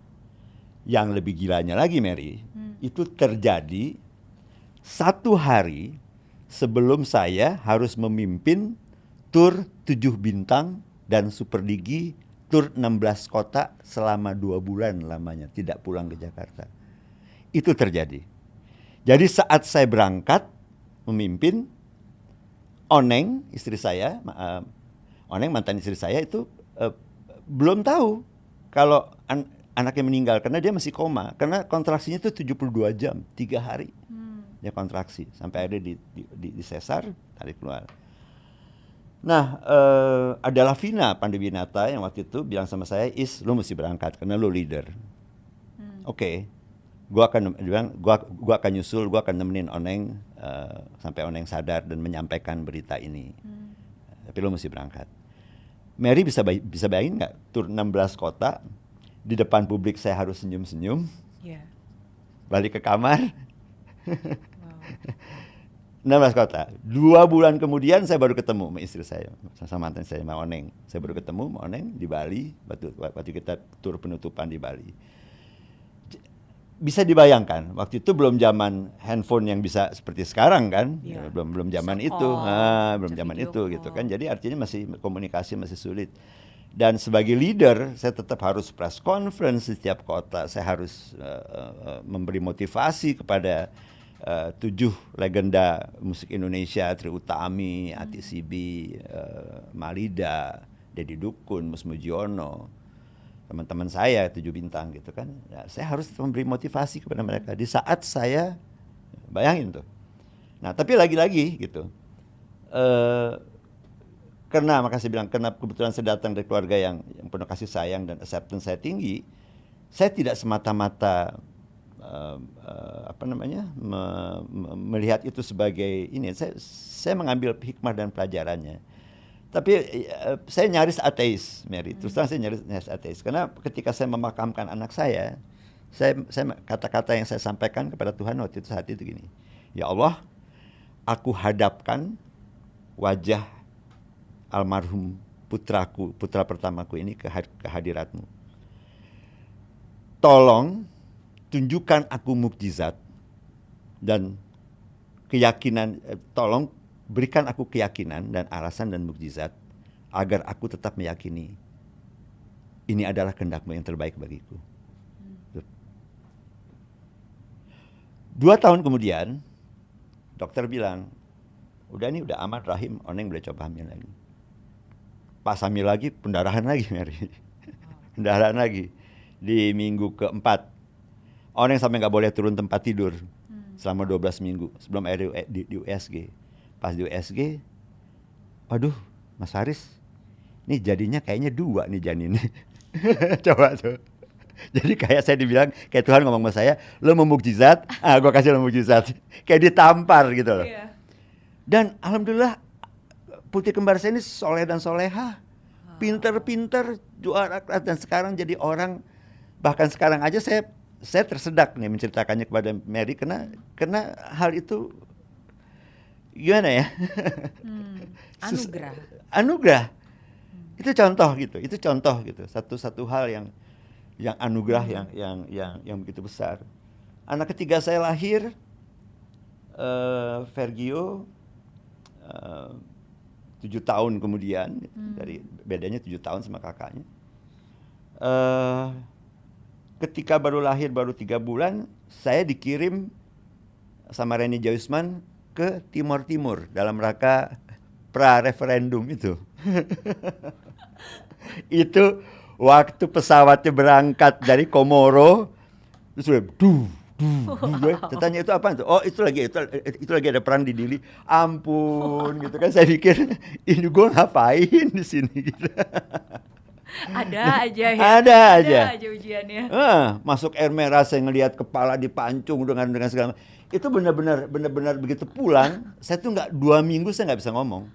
Yang lebih gilanya lagi, Mary, itu terjadi 1 hari sebelum saya harus memimpin tur 7 bintang dan Super Digi, tur 16 kota selama 2 bulan lamanya, tidak pulang ke Jakarta. Itu terjadi. Jadi saat saya berangkat memimpin, Oneng, istri saya, Oneng mantan istri saya itu belum tahu kalau anaknya meninggal karena dia masih koma. Karena kontraksinya itu 72 jam, 3 hari dia kontraksi sampai akhirnya di sesar, tarik keluar. Nah, ada Lavina Pandewinata yang waktu itu bilang sama saya, lu mesti berangkat karena lu leader. Oke. Gua akan nyusul, gua akan nemenin Oneng sampai Oneng sadar dan menyampaikan berita ini. Tapi lu mesti berangkat. Mary bisa bayangin nggak, tur 16 kota, di depan publik saya harus senyum-senyum, balik ke kamar. 16 kota. 2 bulan kemudian saya baru ketemu sama istri saya, sama mantan saya, sama Oneng. Saya baru ketemu sama Oneng di Bali, waktu kita tur penutupan di Bali. Bisa dibayangkan, waktu itu belum zaman handphone yang bisa seperti sekarang kan, belum zaman itu, belum zaman itu gitu kan. Jadi artinya masih komunikasi masih sulit. Dan sebagai leader, saya tetap harus press conference di setiap kota. Saya harus memberi motivasi kepada 7 legenda musik Indonesia, Trie Utami, Ati Sibi, Malida, Dedi Dukun, Mus Mujiono, teman-teman saya 7 bintang gitu kan. Ya, saya harus memberi motivasi kepada mereka di saat saya, bayangin tuh. Nah, tapi lagi-lagi gitu, karena makasih bilang, karena kebetulan saya datang dari keluarga yang penuh kasih sayang dan acceptance saya tinggi, saya tidak semata-mata melihat itu sebagai ini. Saya mengambil hikmah dan pelajarannya. Tapi saya nyaris ateis, Mary. Terus terang saya nyaris ateis. Karena ketika saya memakamkan anak saya kata-kata yang saya sampaikan kepada Tuhan waktu itu saat itu gini. Ya Allah, aku hadapkan wajah almarhum putra pertamaku ini ke hadirat-Mu. Tolong tunjukkan aku mukjizat dan keyakinan, tolong berikan aku keyakinan dan alasan dan mukjizat agar aku tetap meyakini ini adalah kehendak-Mu yang terbaik bagiku. 2 tahun kemudian dokter bilang, udah aman, rahim, Oneng boleh coba hamil lagi. pas hamil lagi, pendarahan lagi Mary. Pendarahan lagi. Di minggu keempat. Orang yang sampai nggak boleh turun tempat tidur selama 12 minggu sebelum akhirnya di USG. Pas di USG, waduh Mas Haris, ini jadinya kayaknya 2 nih janin. Coba tuh. Jadi kayak saya dibilang, kayak Tuhan ngomong sama saya, lo mau mukjizat, gue kasih lo mukjizat. Kayak ditampar gitu loh. Yeah. Dan alhamdulillah putri kembar saya ini soleh dan soleha, pinter-pinter, juara kelas, dan sekarang jadi orang. Bahkan sekarang aja saya tersedak nih menceritakannya kepada Mary karena hal itu gimana ya? Anugerah. Itu contoh gitu. Satu hal yang anugerah yang begitu besar. Anak ketiga saya lahir, Vergio, 7 tahun kemudian, dari bedanya 7 tahun sama kakaknya. Ketika baru lahir, baru 3 bulan, saya dikirim sama Reni Joisman ke Timor Timur dalam rangka pra-referendum itu. Itu waktu pesawatnya berangkat dari Komoro, terus udah tanya itu apa? Oh itu lagi ada perang di Dili. Ampun, gitu kan. Saya pikir ini gue ngapain di sini gitu. Ada aja ujiannya. Masuk air merah, saya ngelihat kepala dipancung dengan segala. Itu benar-benar begitu pulang, saya tuh 2 minggu saya nggak bisa ngomong.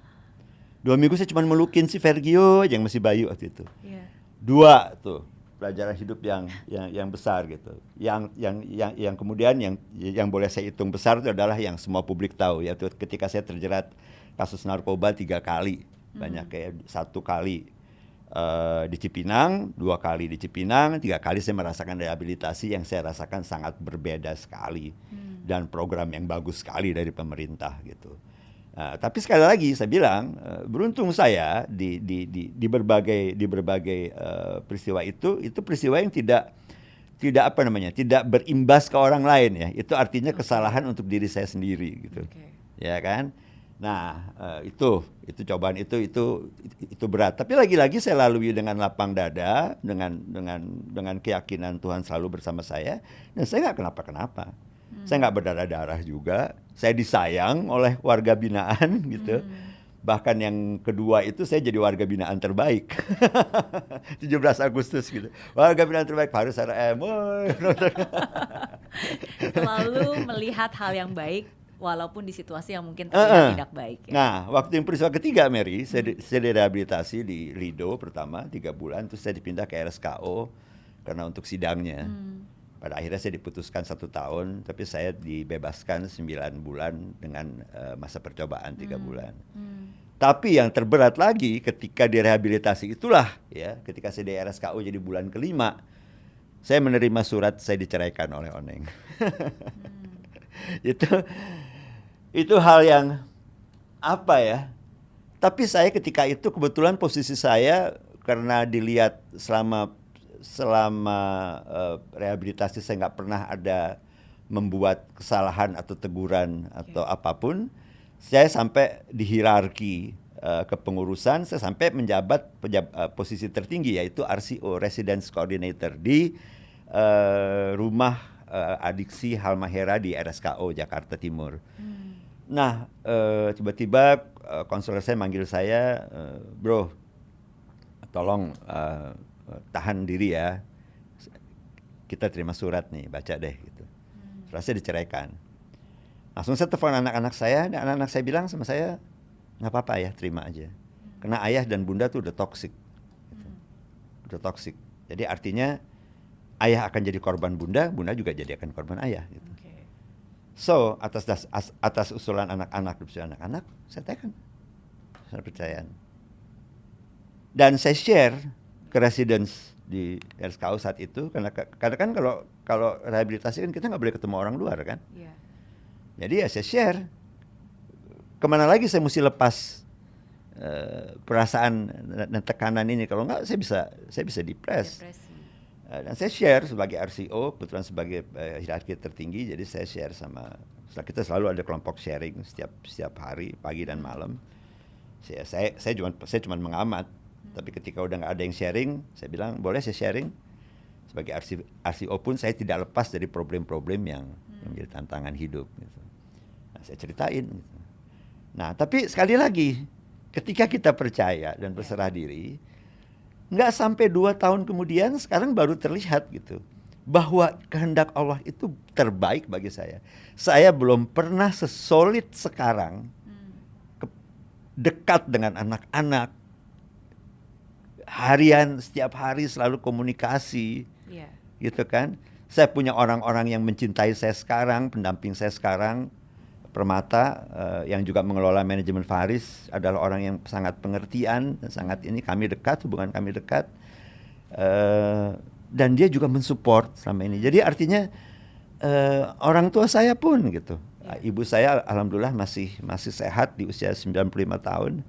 2 minggu saya cuma melukin si Vergio yang masih bayi waktu itu. Yeah. 2 tuh pelajaran hidup yang besar gitu. Yang kemudian yang boleh saya hitung besar itu adalah yang semua publik tahu, yaitu ketika saya terjerat kasus narkoba 3 kali, banyak kayak 1 kali. Di Cipinang, 2 kali di Cipinang, 3 kali saya merasakan rehabilitasi yang saya rasakan sangat berbeda sekali, dan program yang bagus sekali dari pemerintah gitu. Tapi sekali lagi saya bilang, beruntung saya di berbagai peristiwa itu peristiwa yang tidak berimbas ke orang lain ya. Itu artinya kesalahan untuk diri saya sendiri gitu. Ya kan? Nah, itu cobaan itu berat. Tapi lagi-lagi saya lalui dengan lapang dada, dengan keyakinan Tuhan selalu bersama saya, dan saya nggak kenapa-kenapa. Saya nggak berdarah-darah juga. Saya disayang oleh warga binaan gitu. Bahkan yang kedua itu saya jadi warga binaan terbaik. 17 Agustus gitu. Warga binaan terbaik Haris RM. Selalu melihat hal yang baik walaupun di situasi yang mungkin tidak baik. Ya. Nah, waktu yang peristiwa ketiga, Mary, saya direhabilitasi di Lido pertama 3 bulan, terus saya dipindah ke RSKO karena untuk sidangnya. Pada akhirnya saya diputuskan 1 tahun, tapi saya dibebaskan 9 bulan dengan masa percobaan 3 bulan. Tapi yang terberat lagi ketika direhabilitasi itulah, ya, ketika saya di RSKO jadi bulan ke-5, saya menerima surat saya diceraikan oleh Oneng. Itu hal yang apa ya? Tapi saya ketika itu kebetulan posisi saya karena dilihat selama rehabilitasi saya nggak pernah ada membuat kesalahan atau teguran atau apapun. Saya sampai di hierarki kepengurusan, saya sampai menjabat posisi tertinggi yaitu RCO, Residence Coordinator di rumah adiksi Halmahera di RSKO Jakarta Timur. Nah, tiba-tiba konselor saya manggil saya, bro, tolong tahan diri ya, kita terima surat nih, baca deh gitu. Setelah saya diceraikan, langsung saya telepon anak-anak saya, dan anak-anak saya bilang sama saya, nggak apa-apa ya, terima aja, karena ayah dan bunda tuh udah toksik, gitu. Udah toksik. Jadi artinya ayah akan jadi korban bunda, bunda juga jadi akan korban ayah. Gitu. So atas usulan anak-anak, saya tekan kepercayaan. Dan saya share ke residence di RSKO saat itu, karena kan kalau rehabilitasi kan kita nggak boleh ketemu orang luar kan. Yeah. Jadi ya saya share. Kemana lagi saya mesti lepas perasaan dan tekanan ini, kalau nggak saya bisa depres. Dan saya share sebagai RCO, kebetulan sebagai hierarki tertinggi, jadi saya share kita selalu ada kelompok sharing setiap hari, pagi dan malam. Saya cuma mengamat. Tapi ketika udah nggak ada yang sharing, saya bilang boleh saya sharing. Sebagai RCO pun saya tidak lepas dari problem-problem yang menjadi tantangan hidup. Gitu. Nah, saya ceritain. Gitu. Nah, tapi sekali lagi, ketika kita percaya dan berserah diri, nggak sampai 2 tahun kemudian, sekarang baru terlihat gitu, bahwa kehendak Allah itu terbaik bagi saya. Saya belum pernah sesolid sekarang, dekat dengan anak-anak, harian, setiap hari selalu komunikasi, gitu kan. Saya punya orang-orang yang mencintai saya sekarang, pendamping saya sekarang, Permata, yang juga mengelola manajemen Faris, adalah orang yang sangat pengertian, dan sangat ini, kami dekat, hubungan kami dekat, dan dia juga mensupport selama ini. Jadi artinya orang tua saya pun gitu, ibu saya alhamdulillah masih sehat di usia 95 tahun,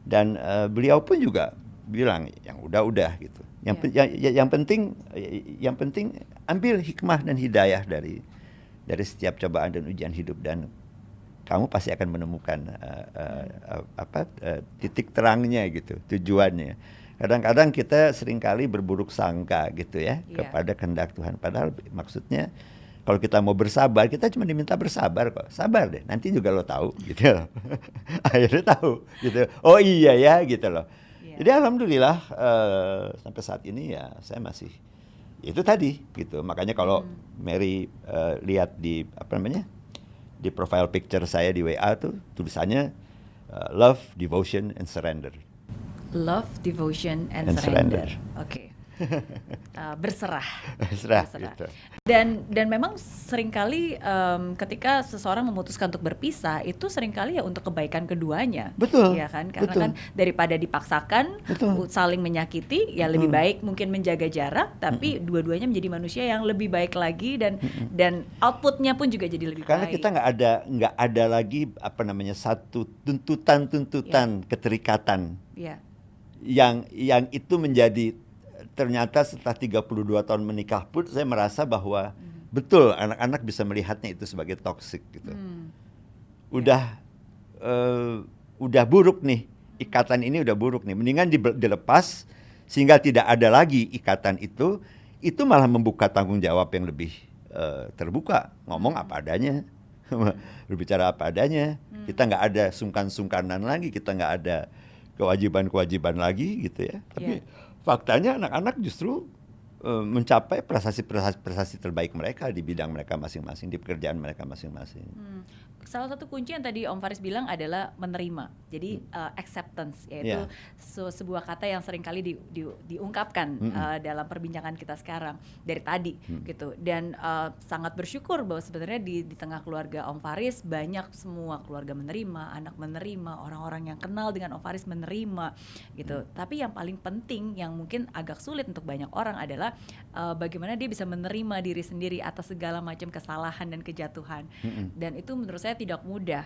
dan beliau pun juga bilang yang udah gitu. Yang penting ambil hikmah dan hidayah dari setiap cobaan dan ujian hidup, dan kamu pasti akan menemukan titik terangnya gitu, tujuannya. Kadang-kadang kita seringkali berburuk sangka gitu ya kepada kehendak Tuhan. Padahal maksudnya kalau kita mau bersabar, kita cuma diminta bersabar kok. Sabar deh, nanti juga lo tahu gitu loh. Akhirnya tahu gitu. Oh iya ya gitu loh. Jadi alhamdulillah sampai saat ini ya saya masih itu tadi gitu. Makanya kalau Mary lihat di di profile picture saya di WA tuh tulisannya love, devotion, and surrender. Love, devotion, and surrender. Oke. Berserah. Gitu. Dan memang seringkali ketika seseorang memutuskan untuk berpisah, itu seringkali ya untuk kebaikan keduanya. Betul. Ya kan? Karena kan daripada dipaksakan saling menyakiti, ya lebih baik mungkin menjaga jarak, tapi dua-duanya menjadi manusia yang lebih baik lagi, dan outputnya pun juga jadi lebih Karena baik. kita nggak ada lagi satu tuntutan keterikatan. Yang itu menjadi, ternyata setelah 32 tahun menikah pun saya merasa bahwa betul anak-anak bisa melihatnya itu sebagai toksik gitu. Udah buruk nih, ikatan ini udah buruk nih. Mendingan dilepas sehingga tidak ada lagi ikatan itu malah membuka tanggung jawab yang lebih terbuka. Ngomong apa adanya, berbicara apa adanya. Kita nggak ada sungkan-sungkanan lagi, kita nggak ada kewajiban-kewajiban lagi gitu ya. Tapi faktanya anak-anak justru mencapai prestasi terbaik mereka di bidang mereka masing-masing, di pekerjaan mereka masing-masing. Salah satu kunci yang tadi Om Faris bilang adalah menerima. Jadi acceptance, yaitu sebuah kata yang seringkali diungkapkan dalam perbincangan kita sekarang dari tadi gitu. Dan sangat bersyukur bahwa sebenarnya di tengah keluarga Om Faris banyak semua keluarga menerima, anak menerima, orang-orang yang kenal dengan Om Faris menerima gitu. Tapi yang paling penting yang mungkin agak sulit untuk banyak orang adalah bagaimana dia bisa menerima diri sendiri atas segala macam kesalahan dan kejatuhan. Dan itu menurut saya tidak mudah.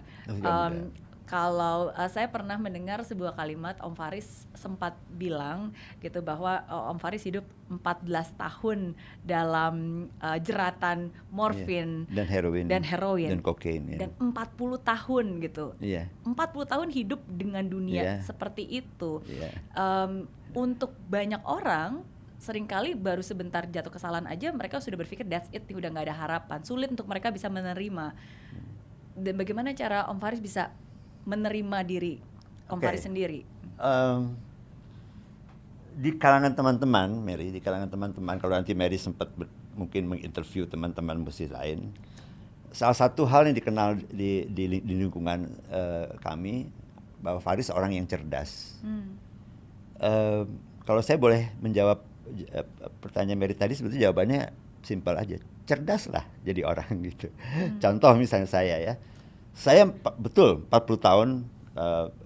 Kalau saya pernah mendengar sebuah kalimat Om Faris sempat bilang gitu bahwa Om Faris hidup 14 tahun dalam jeratan morfin dan heroin dan kokain dan 40 tahun gitu. 40 tahun hidup dengan dunia seperti itu. Untuk banyak orang seringkali baru sebentar jatuh kesalahan aja mereka sudah berpikir that's it, udah nggak ada harapan. Sulit untuk mereka bisa menerima. Dan bagaimana cara Om Faris bisa menerima diri Om Faris sendiri? Di kalangan teman-teman, Mary, kalau nanti Mary sempat mungkin menginterview teman-teman musisi lain, salah satu hal yang dikenal di lingkungan kami bahwa Faris orang yang cerdas. Kalau saya boleh menjawab pertanyaan Mary tadi, sebetulnya jawabannya simpel aja, cerdas lah jadi orang gitu. Contoh misalnya saya betul 40 tahun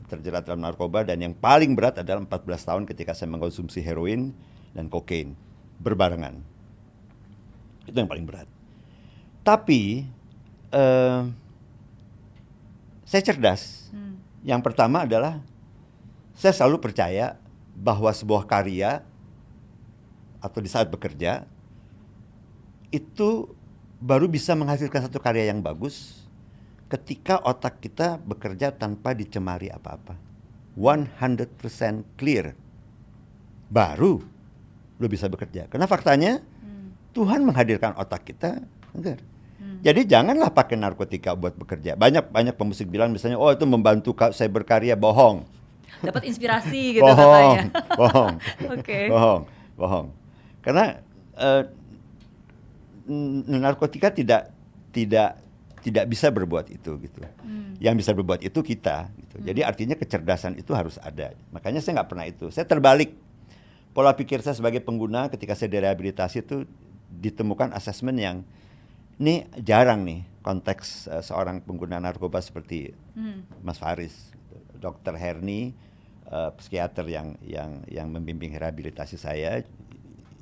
terjerat dalam narkoba, dan yang paling berat adalah 14 tahun ketika saya mengkonsumsi heroin dan kokain berbarengan. Itu yang paling berat. Tapi saya cerdas. Yang pertama adalah saya selalu percaya bahwa sebuah karya atau di saat bekerja itu baru bisa menghasilkan satu karya yang bagus ketika otak kita bekerja tanpa dicemari apa-apa. 100% clear. baru lo bisa bekerja. Karena faktanya Tuhan menghadirkan otak kita enggak. Jadi janganlah pakai narkotika buat bekerja. Banyak pemusik bilang misalnya, oh itu membantu saya berkarya, bohong. Dapat inspirasi gitu katanya. Bohong. Oke. Bohong. Karena narkotika tidak bisa berbuat itu gitu. Yang bisa berbuat itu kita gitu. Jadi artinya kecerdasan itu harus ada. Makanya saya nggak pernah itu. Saya terbalik. Pola pikir saya sebagai pengguna ketika saya direhabilitasi itu ditemukan asesmen yang ini jarang nih konteks seorang pengguna narkoba seperti Mas Faris, Dr. Herni, psikiater yang membimbing rehabilitasi saya,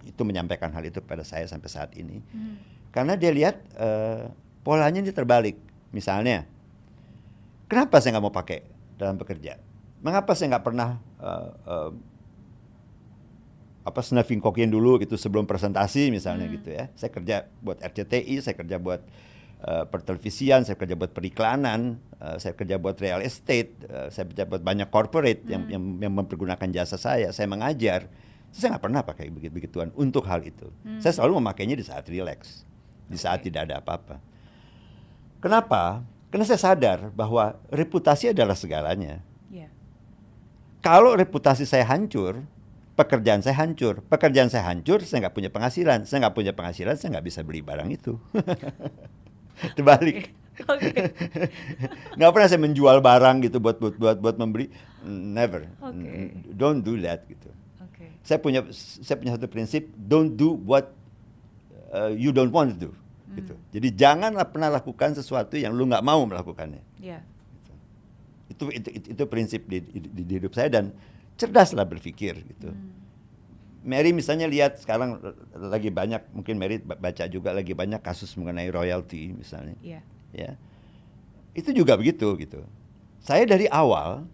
itu menyampaikan hal itu kepada saya sampai saat ini. Karena dia lihat polanya ini terbalik. Misalnya, kenapa saya nggak mau pakai dalam bekerja? Mengapa saya nggak pernah snuffing kokain dulu gitu sebelum presentasi misalnya gitu ya. Saya kerja buat RCTI, saya kerja buat pertelevisian, saya kerja buat periklanan, saya kerja buat real estate, saya kerja buat banyak corporate yang mempergunakan jasa saya mengajar. Saya nggak pernah pakai begituan untuk hal itu. Saya selalu memakainya di saat relax, di saat tidak ada apa-apa. Kenapa? Karena saya sadar bahwa reputasi adalah segalanya. Yeah. Kalau reputasi saya hancur, pekerjaan saya hancur. Pekerjaan saya hancur, saya nggak punya penghasilan. Saya nggak punya penghasilan, saya nggak bisa beli barang itu. Terbalik. Okay. Nggak pernah saya menjual barang gitu buat membeli. Never. Okay. Don't do that gitu. Okay. Saya punya satu prinsip, don't do what you don't want to do. Gitu. Jadi janganlah pernah lakukan sesuatu yang lu nggak mau melakukannya. Yeah. Gitu. Itu prinsip di hidup saya dan cerdaslah berpikir gitu. Mary misalnya lihat sekarang lagi banyak, mungkin Mary baca juga lagi banyak kasus mengenai royalty misalnya. Yeah. Ya. Itu juga begitu gitu. Saya dari awal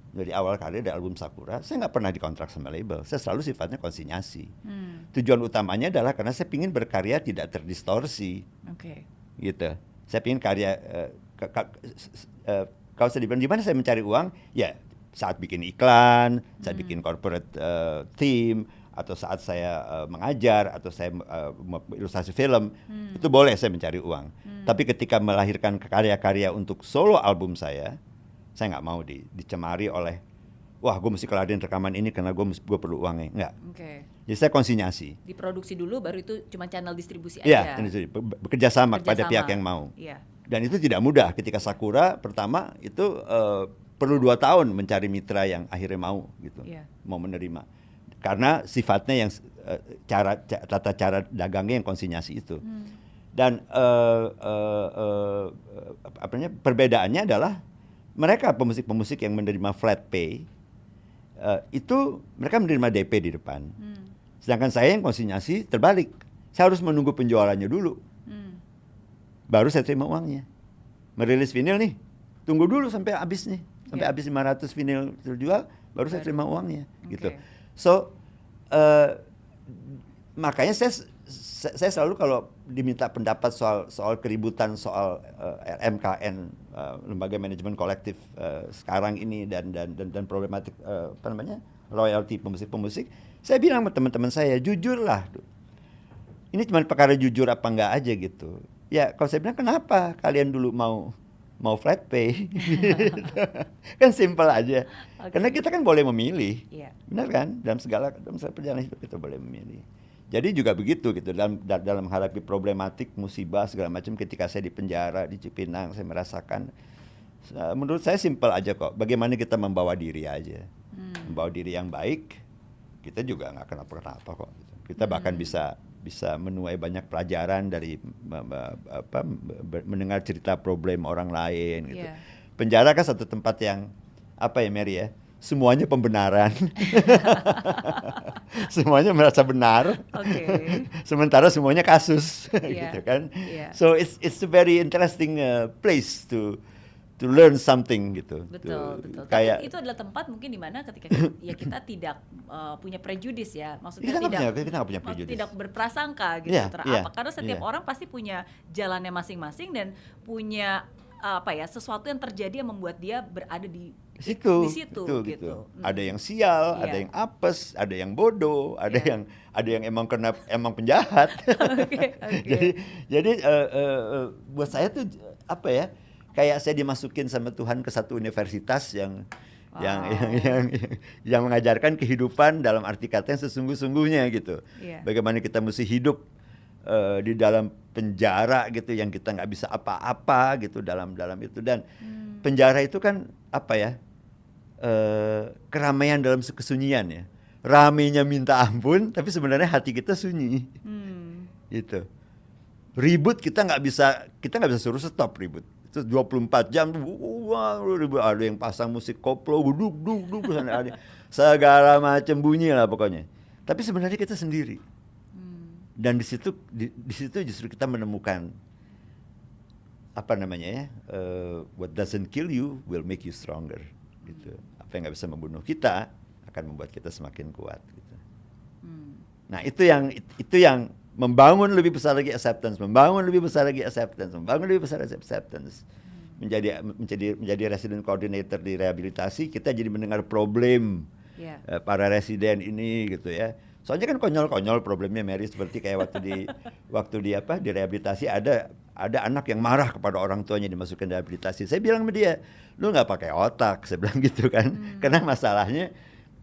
karir dari album Sakura, saya nggak pernah dikontrak sama label. Saya selalu sifatnya konsinyasi. Tujuan utamanya adalah karena saya ingin berkarya tidak terdistorsi. Oke. Gitu. Saya ingin karya kalau saya dibilang di mana saya mencari uang, ya saat bikin iklan, saat bikin corporate team, atau saat saya mengajar, atau saya ilustrasi film, itu boleh saya mencari uang. Tapi ketika melahirkan karya-karya untuk solo album saya nggak mau dicemari oleh, wah gue mesti kelarin rekaman ini karena gue perlu uangnya. Nggak. Okay. Jadi saya konsinyasi. Diproduksi dulu, baru itu cuma channel distribusi aja. Iya, bekerja sama pada pihak yang mau. Yeah. Dan itu tidak mudah. Ketika Sakura pertama itu perlu 2 tahun mencari mitra yang akhirnya mau gitu, mau menerima. Karena sifatnya yang tata cara dagangnya yang konsinyasi itu. Dan perbedaannya adalah mereka pemusik-pemusik yang menerima flat pay itu mereka menerima DP di depan. Sedangkan saya yang konsinyasi terbalik. Saya harus menunggu penjualannya dulu. Baru saya terima uangnya. Merilis vinyl nih, tunggu dulu sampai habis nih. Sampai habis 500 vinyl terjual, baru saya terima uangnya, gitu. So, makanya saya selalu kalau diminta pendapat soal keributan soal MKN, lembaga manajemen kolektif sekarang ini dan problematik royalti pemusik-pemusik, saya bilang sama teman-teman saya, jujurlah. Ini cuma perkara jujur apa enggak aja gitu. Ya, kalau saya bilang kenapa kalian dulu mau flat pay, kan simpel aja. Okay. Karena kita kan boleh memilih, benar kan? Dalam segala perjalanan hidup kita boleh memilih. Jadi juga begitu gitu dalam menghadapi problematik, musibah segala macam. Ketika saya di penjara di Cipinang, saya merasakan, menurut saya simpel aja kok. Bagaimana kita membawa diri aja, membawa diri yang baik, kita juga nggak kenapa-kenapa kok. Kita bahkan bisa menuai banyak pelajaran dari mendengar cerita problem orang lain gitu. Penjara kan satu tempat yang Mary ya, semuanya pembenaran. Semuanya merasa benar. Okay. Sementara semuanya kasus gitu kan. So it's a very interesting place to learn something gitu. Betul. Kayak itu adalah tempat mungkin di mana ketika kita tidak punya prejudis ya, maksudnya tidak berprasangka gitu karena setiap orang pasti punya jalannya masing-masing dan punya sesuatu yang terjadi yang membuat dia berada di situ situ betul, gitu. Ada yang sial, ada yang apes, ada yang bodoh, ada yang emang penjahat. Jadi buat saya tuh kayak saya dimasukin sama Tuhan ke satu universitas yang mengajarkan kehidupan dalam arti kata yang sesungguh-sungguhnya gitu. Bagaimana kita mesti hidup di dalam penjara gitu, yang kita nggak bisa apa-apa gitu dalam itu. Dan penjara itu kan keramaian dalam kesunyian ya. Ramainya minta ampun, tapi sebenarnya hati kita sunyi. Gitu. Ribut kita nggak bisa suruh stop ribut. Itu 24 jam ada yang pasang musik koplo duk segala macam bunyi lah pokoknya. Tapi sebenarnya kita sendiri. Dan di situ justru kita menemukan what doesn't kill you will make you stronger gitu. Apa yang nggak bisa membunuh kita akan membuat kita semakin kuat gitu. Nah, itu yang membangun lebih besar lagi acceptance, menjadi resident coordinator di rehabilitasi. Kita jadi mendengar problem para residen ini gitu ya. Soalnya kan konyol-konyol problemnya, Mary, seperti kayak waktu di rehabilitasi ada anak yang marah kepada orang tuanya dimasukkan rehabilitasi. Saya bilang sama dia, lu nggak pakai otak, saya bilang gitu kan. Karena masalahnya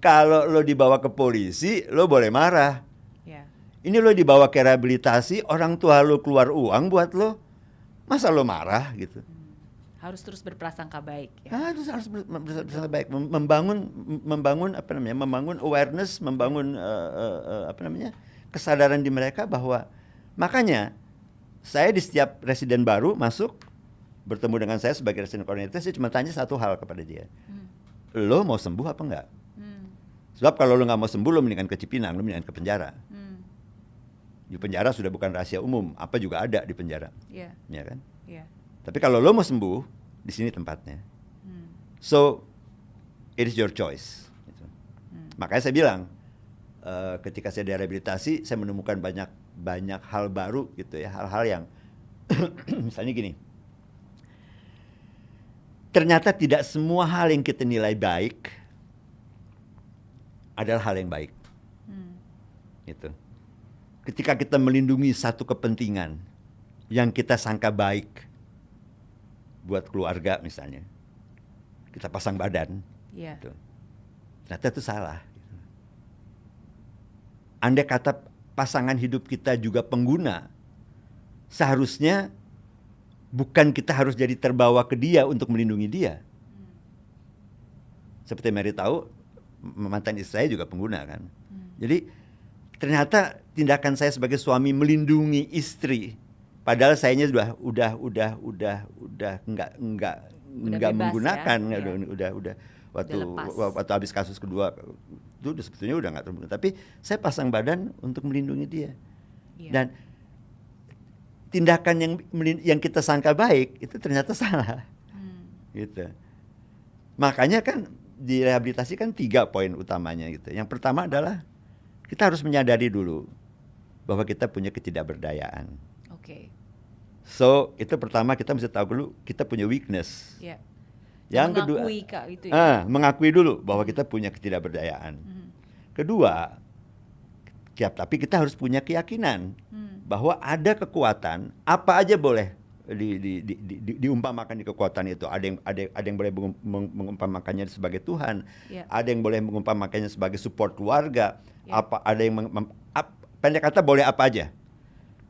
kalau lo dibawa ke polisi, lo boleh marah. Ini lo dibawa ke rehabilitasi, orang tua lo keluar uang buat lo, masa lo marah gitu? Harus terus berprasangka baik. Harus berprasangka baik, membangun awareness, membangun kesadaran di mereka bahwa, makanya saya di setiap residen baru masuk bertemu dengan saya sebagai resident coordinator, saya cuma tanya satu hal kepada dia, lo mau sembuh apa enggak? Sebab kalau lo nggak mau sembuh, lo mendingan ke Cipinang, lo mendingan ke penjara. Di penjara sudah bukan rahasia umum, apa juga ada di penjara, ya kan? Tapi kalau lo mau sembuh, di sini tempatnya. So, it is your choice. Gitu. Makanya saya bilang, ketika saya di rehabilitasi, saya menemukan banyak hal baru gitu ya, hal-hal yang, misalnya gini, ternyata tidak semua hal yang kita nilai baik adalah hal yang baik. Gitu. Ketika kita melindungi satu kepentingan yang kita sangka baik buat keluarga misalnya, kita pasang badan, gitu. Ternyata itu salah. Gitu. Andai kata pasangan hidup kita juga pengguna, seharusnya bukan kita harus jadi terbawa ke dia untuk melindungi dia. Seperti Mary tahu, mantan istri saya juga pengguna kan. Jadi ternyata tindakan saya sebagai suami melindungi istri, padahal sayanya udah nggak menggunakan, udah waktu habis kasus kedua itu sebetulnya udah nggak terbunuh. Tapi saya pasang badan untuk melindungi dia. Dan tindakan yang kita sangka baik itu ternyata salah, gitu. Makanya kan di rehabilitasi kan 3 poin utamanya gitu. Yang pertama adalah kita harus menyadari dulu bahwa kita punya ketidakberdayaan. So itu pertama, kita mesti tahu dulu kita punya weakness. Yang kedua, mengakui dulu bahwa kita punya ketidakberdayaan. Kedua, tapi kita harus punya keyakinan bahwa ada kekuatan, apa aja boleh diumpamakan di kekuatan itu. Ada yang boleh mengumpamakannya sebagai Tuhan, ada yang boleh mengumpamakannya sebagai support keluarga, ada yang pendek kata boleh apa aja.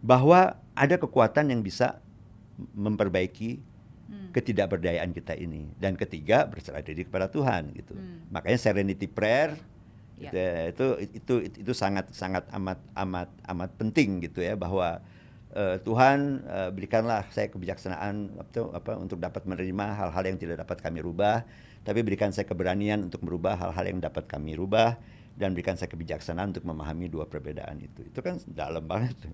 Bahwa ada kekuatan yang bisa memperbaiki ketidakberdayaan kita ini. Dan ketiga, berserah diri kepada Tuhan gitu. Makanya serenity prayer itu sangat amat penting gitu ya, bahwa Tuhan berikanlah saya kebijaksanaan untuk dapat menerima hal-hal yang tidak dapat kami rubah, tapi berikan saya keberanian untuk merubah hal-hal yang dapat kami rubah, dan berikan saya kebijaksanaan untuk memahami dua perbedaan itu. Itu kan dalam banget.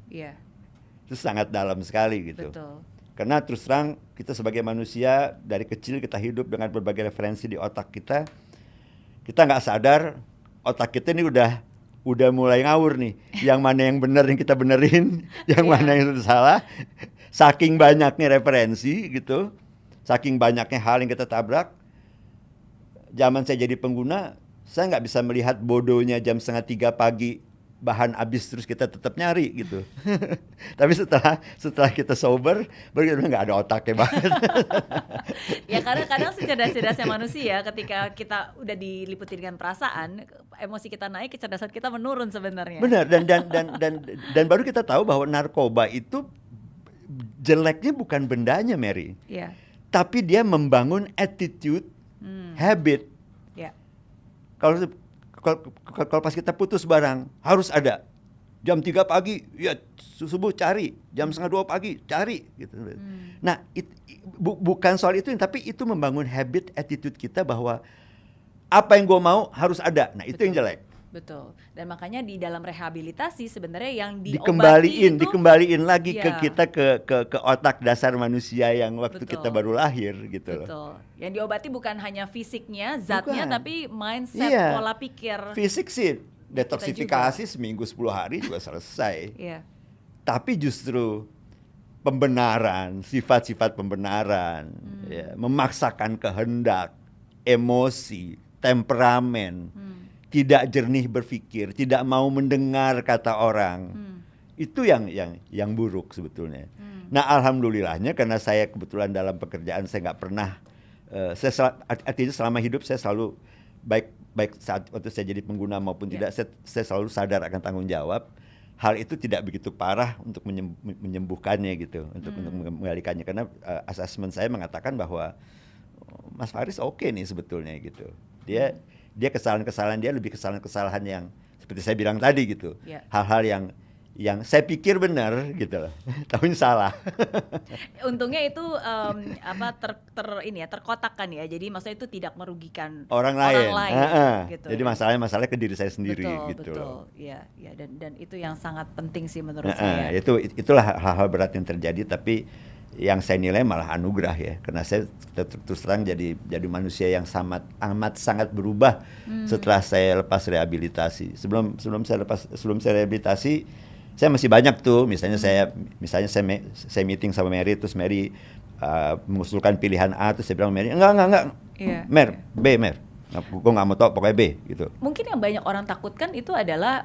Itu sangat dalam sekali gitu. Betul. Karena terus terang kita sebagai manusia dari kecil kita hidup dengan berbagai referensi di otak kita. Kita nggak sadar otak kita ini udah mulai ngawur nih. Yang mana yang benar yang kita benerin, yang mana yang salah. Saking banyaknya referensi gitu. Saking banyaknya hal yang kita tabrak, zaman saya jadi pengguna, saya nggak bisa melihat bodohnya jam 2:30 pagi bahan habis terus kita tetap nyari gitu. Tapi setelah kita sober, baru kita bilang nggak ada otaknya banget. Ya karena kadang secerdas-cerdasnya manusia ketika kita udah diliputi dengan perasaan, emosi kita naik, kecerdasan kita menurun sebenarnya. Benar, dan baru kita tahu bahwa narkoba itu jeleknya bukan bendanya, Mary. Iya. Tapi dia membangun attitude, habit. Ya. Kalau pas kita putus barang harus ada. Jam 3 pagi, ya subuh cari. Jam 1:30 pagi cari gitu. Nah, bukan soal itu, tapi itu membangun habit, attitude kita bahwa apa yang gue mau harus ada. Nah, itu yang jelek. Betul. Dan makanya di dalam rehabilitasi sebenarnya yang diobati dikembaliin lagi ya, ke kita ke otak dasar manusia yang waktu kita baru lahir gitu. Betul. Yang diobati bukan hanya fisiknya, zatnya, tapi mindset, pola pikir. Fisik sih detoksifikasi seminggu 10 hari juga selesai. Iya. Tapi justru pembenaran, sifat-sifat pembenaran, ya, memaksakan kehendak, emosi, temperamen, tidak jernih berpikir, tidak mau mendengar kata orang, itu yang buruk sebetulnya. Nah, alhamdulillahnya karena saya kebetulan dalam pekerjaan saya nggak pernah, artinya selama hidup saya selalu baik saat waktu saya jadi pengguna maupun tidak, saya selalu sadar akan tanggung jawab. Hal itu tidak begitu parah untuk menyembuhkannya gitu, untuk mengalihkannya, karena asesmen saya mengatakan bahwa Mas Faris oke nih sebetulnya gitu. Dia kesalahan-kesalahan dia lebih kesalahan-kesalahan yang seperti saya bilang tadi gitu. Hal-hal yang saya pikir benar gitu loh, tapi salah. Untungnya itu terkotakkan ya. Jadi maksudnya itu tidak merugikan orang lain. Gitu. Jadi masalahnya ke diri saya sendiri gitu. Betul. Iya, dan itu yang sangat penting sih menurut saya. Itulah hal-hal berat yang terjadi, tapi yang saya nilai malah anugerah ya, karena saya terus terang jadi manusia yang amat sangat berubah setelah saya lepas rehabilitasi. Sebelum saya rehabilitasi, saya masih banyak tuh, misalnya saya meeting sama Mary, terus Mary mengusulkan pilihan A, terus saya bilang Mary enggak, B, gue nggak mau tau, pokoknya B gitu. Mungkin yang banyak orang takutkan itu adalah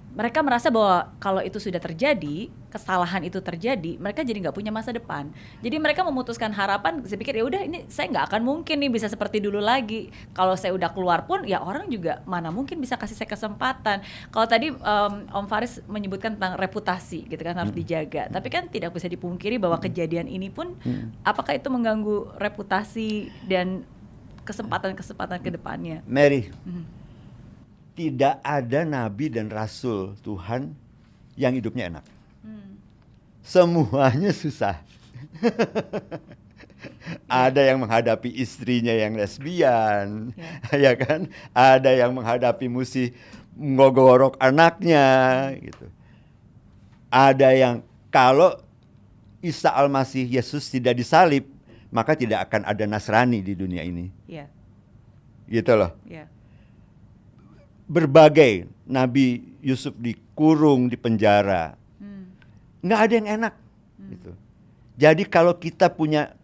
mereka merasa bahwa kalau itu sudah terjadi, kesalahan itu terjadi, mereka jadi nggak punya masa depan. Jadi mereka memutuskan harapan. Saya pikir ya udah, ini saya nggak akan mungkin nih bisa seperti dulu lagi. Kalau saya udah keluar pun, ya orang juga mana mungkin bisa kasih saya kesempatan. Kalau tadi Om Faris menyebutkan tentang reputasi, gitu kan, harus dijaga. Tapi kan tidak bisa dipungkiri bahwa kejadian ini pun, apakah itu mengganggu reputasi dan kesempatan-kesempatan ke depannya? Mary. Tidak ada nabi dan rasul Tuhan yang hidupnya enak. Semuanya susah. Ada yang menghadapi istrinya yang lesbian, ya kan? Ada yang menghadapi mesti ngogorok anaknya, gitu. Ada yang kalau Isa Al-Masih Yesus tidak disalib, maka tidak akan ada Nasrani di dunia ini. Gitu loh. Berbagai Nabi Yusuf dikurung, di penjara, nggak ada yang enak gitu. Jadi kalau kita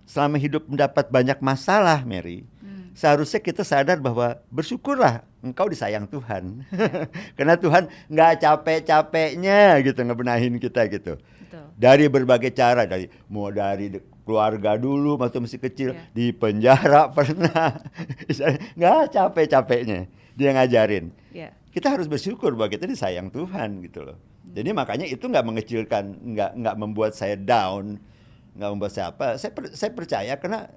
selama hidup mendapat banyak masalah, Mary, seharusnya kita sadar bahwa bersyukurlah engkau disayang Tuhan. Karena Tuhan nggak capek-capeknya gitu ngebenahin kita gitu. Dari berbagai cara, dari keluarga dulu waktu masih kecil, di penjara pernah, nggak capek-capeknya dia ngajarin. Kita harus bersyukur bahwa kita disayang Tuhan gitu loh. Jadi makanya itu nggak mengecilkan, nggak membuat saya down, nggak membuat saya apa. Saya percaya karena,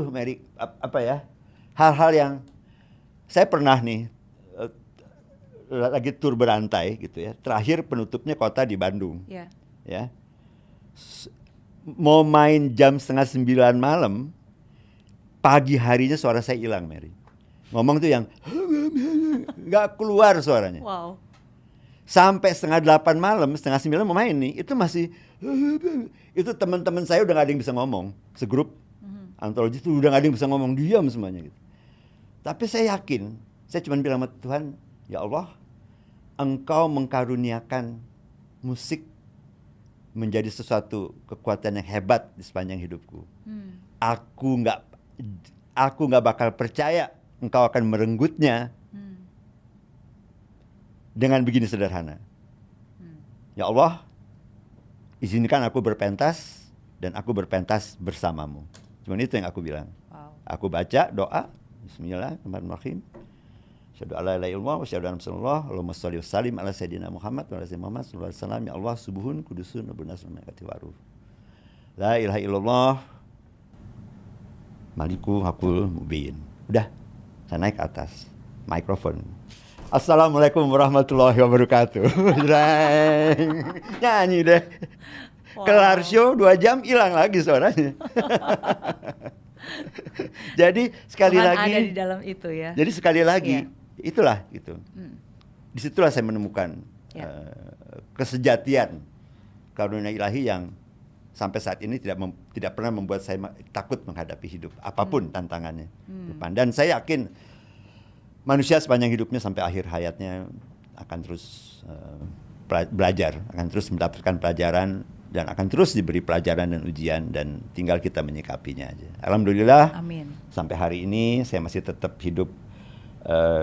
Mary, hal-hal yang saya pernah nih lagi tur berantai gitu ya. Terakhir penutupnya kota di Bandung. Ya. Mau main jam 8:30 malam, pagi harinya suara saya hilang, Mary. Ngomong tuh yang nggak keluar suaranya. Sampai 7:30 malam, 8:30 mau main nih, itu masih itu teman-teman saya udah nggak ada yang bisa ngomong, segrup antologi itu udah nggak ada yang bisa ngomong, diam semuanya gitu. Tapi saya yakin, saya cuma bilang sama Tuhan, ya Allah, Engkau mengkaruniakan musik menjadi sesuatu kekuatan yang hebat di sepanjang hidupku. Aku nggak bakal percaya engkau akan merenggutnya dengan begini sederhana. Ya Allah, izinkan aku berpentas dan aku berpentas bersamamu. Cuman itu yang aku bilang. Wow. Aku baca doa, Bismillahirrahmanirrahim. Asyhadu an la ilaha illallah wa asyhadu anna Rasulullah. Allahumma shalli wa sallim ala sayyidina Muhammad wa ala sayyidina Muhammad sallallahu alaihi wasallam. Ya Allah, subuhun kudusun wa bunasun malaikati wa ruh. La ilaha illallah Maliku hakul mubin. Udah, saya naik ke atas mikrofon. Assalamualaikum warahmatullahi wabarakatuh. Nyanyi deh. Wow. Kelar show 2 jam hilang lagi suaranya. Jadi sekali Tuhan lagi ada di dalam itu ya. Jadi sekali lagi itulah gitu. Disitulah saya menemukan kesejatian karunia ilahi yang sampai saat ini tidak pernah membuat saya takut menghadapi hidup apapun tantangannya. Dan saya yakin manusia sepanjang hidupnya sampai akhir hayatnya akan terus belajar, akan terus mendapatkan pelajaran dan akan terus diberi pelajaran dan ujian, dan tinggal kita menyikapinya aja. Alhamdulillah. Amin. Sampai hari ini saya masih tetap hidup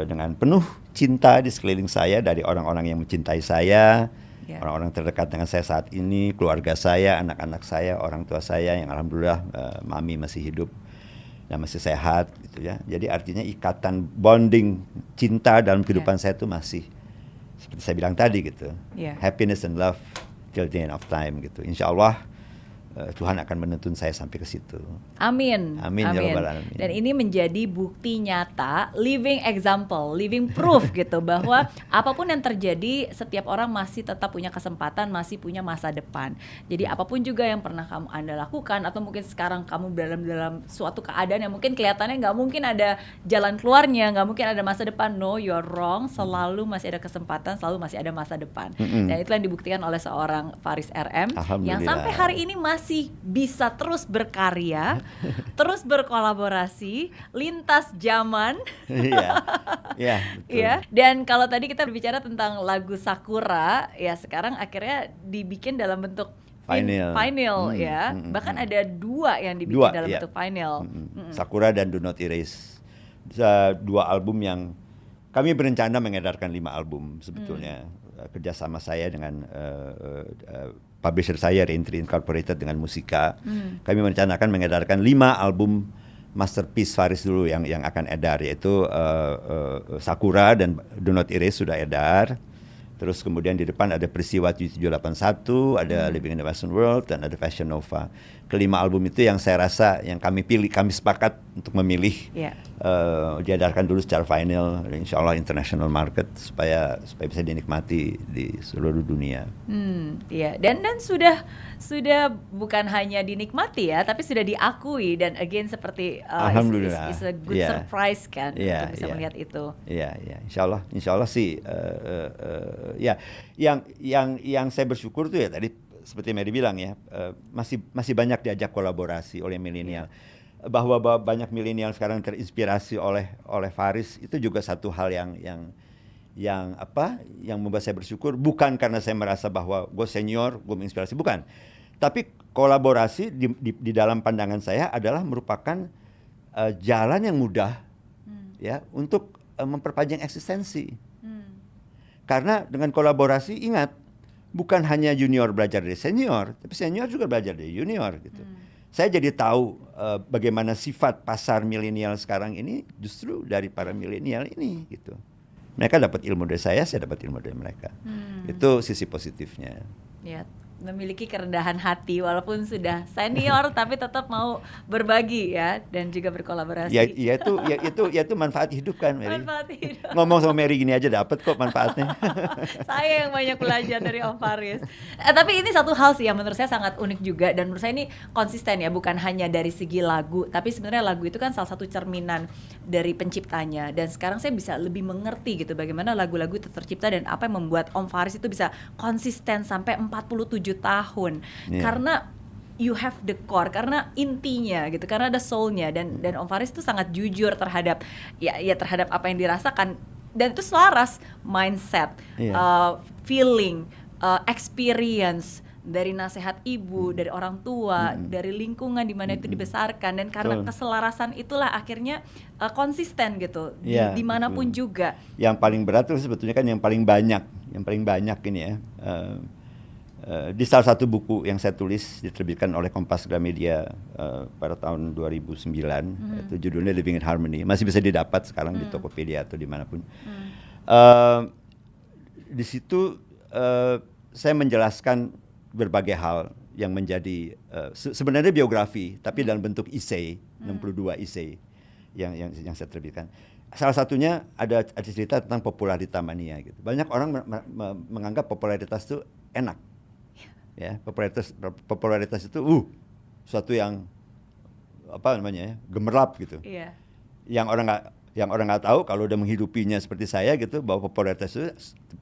dengan penuh cinta di sekeliling saya dari orang-orang yang mencintai saya, orang-orang terdekat dengan saya saat ini, keluarga saya, anak-anak saya, orang tua saya yang alhamdulillah mami masih hidup dan masih sehat gitu ya. Jadi artinya ikatan bonding cinta dalam kehidupan saya itu masih seperti saya bilang tadi gitu. Happiness and love till the end of time gitu. Insya Allah Tuhan akan menuntun saya sampai ke situ. Amin. Amin. Ya Rabbal Alamin. Dan ini menjadi bukti nyata, living example, living proof gitu bahwa apapun yang terjadi, setiap orang masih tetap punya kesempatan, masih punya masa depan. Jadi apapun juga yang pernah Anda lakukan, atau mungkin sekarang kamu dalam suatu keadaan yang mungkin kelihatannya nggak mungkin ada jalan keluarnya, nggak mungkin ada masa depan. No, you're wrong. Selalu masih ada kesempatan, selalu masih ada masa depan. Dan itulah yang dibuktikan oleh seorang Faris RM yang sampai hari ini masih bisa terus berkarya, terus berkolaborasi, lintas zaman. Iya. Dan kalau tadi kita berbicara tentang lagu Sakura, ya sekarang akhirnya dibikin dalam bentuk vinyl ya. Bahkan ada 2 yang dibikin dalam bentuk vinyl. Sakura dan Do Not Erase. 2 album yang kami berencana mengedarkan 5 album sebetulnya. Kerjasama saya dengan publisher saya Reentry Incorporated dengan Musika. Kami merencanakan mengedarkan 5 album masterpiece Faris dulu yang akan edar, yaitu Sakura dan Do Not Erase sudah edar. Terus kemudian di depan ada Peristiwa 781, ada Living in the Western World, dan ada Fashion Nova. Kelima album itu yang saya rasa yang kami sepakat untuk memilih diedarkan dulu secara vinyl, insya Allah international market supaya bisa dinikmati di seluruh dunia. Iya, dan sudah bukan hanya dinikmati ya, tapi sudah diakui, dan again seperti alhamdulillah is a good surprise kan untuk bisa melihat itu. Iya, insya Allah sih yang saya bersyukur tuh ya tadi seperti Mary bilang ya, masih banyak diajak kolaborasi oleh milenial. Bahwa banyak milenial sekarang terinspirasi oleh Faris, itu juga satu hal yang membuat saya bersyukur. Bukan karena saya merasa bahwa gue senior, gue menginspirasi, bukan. Tapi kolaborasi di dalam pandangan saya adalah merupakan jalan yang mudah ya untuk memperpanjang eksistensi. Karena dengan kolaborasi, ingat, bukan hanya junior belajar dari senior, tapi senior juga belajar dari junior gitu. Saya jadi tahu bagaimana sifat pasar milenial sekarang ini justru dari para milenial ini gitu. Mereka dapat ilmu dari saya dapat ilmu dari mereka. Itu sisi positifnya. Ya, memiliki kerendahan hati walaupun sudah senior tapi tetap mau berbagi ya, dan juga berkolaborasi. Itu manfaat hidup kan, Mary. Manfaat hidup. Ngomong sama Mary gini aja dapat kok manfaatnya. Saya yang banyak belajar dari Om Faris. Tapi ini satu hal sih yang menurut saya sangat unik juga, dan menurut saya ini konsisten ya, bukan hanya dari segi lagu, tapi sebenarnya lagu itu kan salah satu cerminan dari penciptanya. Dan sekarang saya bisa lebih mengerti gitu bagaimana lagu-lagu itu tercipta dan apa yang membuat Om Faris itu bisa konsisten sampai 47 tahun. Karena you have the core, karena intinya gitu, karena ada soulnya, dan Om Faris itu sangat jujur terhadap terhadap apa yang dirasakan, dan itu selaras mindset, feeling, experience, dari nasihat ibu, dari orang tua, dari lingkungan di mana itu dibesarkan, dan karena keselarasan itulah akhirnya konsisten gitu dimanapun juga. Yang paling berat itu sebetulnya kan yang paling banyak ini ya. Di salah satu buku yang saya tulis diterbitkan oleh Kompas Gramedia pada tahun 2009, itu judulnya Living in Harmony, masih bisa didapat sekarang di Tokopedia atau dimanapun. Di situ saya menjelaskan berbagai hal yang menjadi sebenarnya biografi, tapi dalam bentuk essay, 62 essay yang saya terbitkan. Salah satunya ada cerita tentang popularitas mania gitu. Banyak orang menganggap popularitas itu enak. Ya, popularitas itu suatu yang gemerlap gitu. Yeah. Yang orang nggak tahu kalau udah menghidupinya seperti saya gitu, bahwa popularitas itu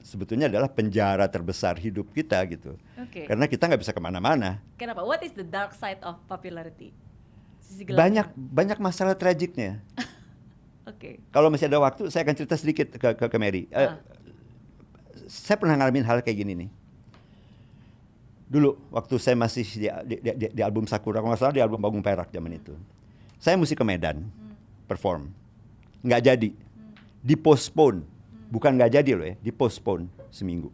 sebetulnya adalah penjara terbesar hidup kita gitu. Okay. Karena kita nggak bisa kemana-mana. Kenapa? What is the dark side of popularity? Banyak masalah tragiknya. Okay. Kalau masih ada waktu, saya akan cerita sedikit ke Mary. Saya pernah ngalamin hal kayak gini nih. Dulu waktu saya masih di album Sakura, kalau nggak salah di album Bagong Perak zaman itu, saya mesti ke Medan perform, nggak jadi, dipostpone, bukan nggak jadi loh ya, dipostpone seminggu.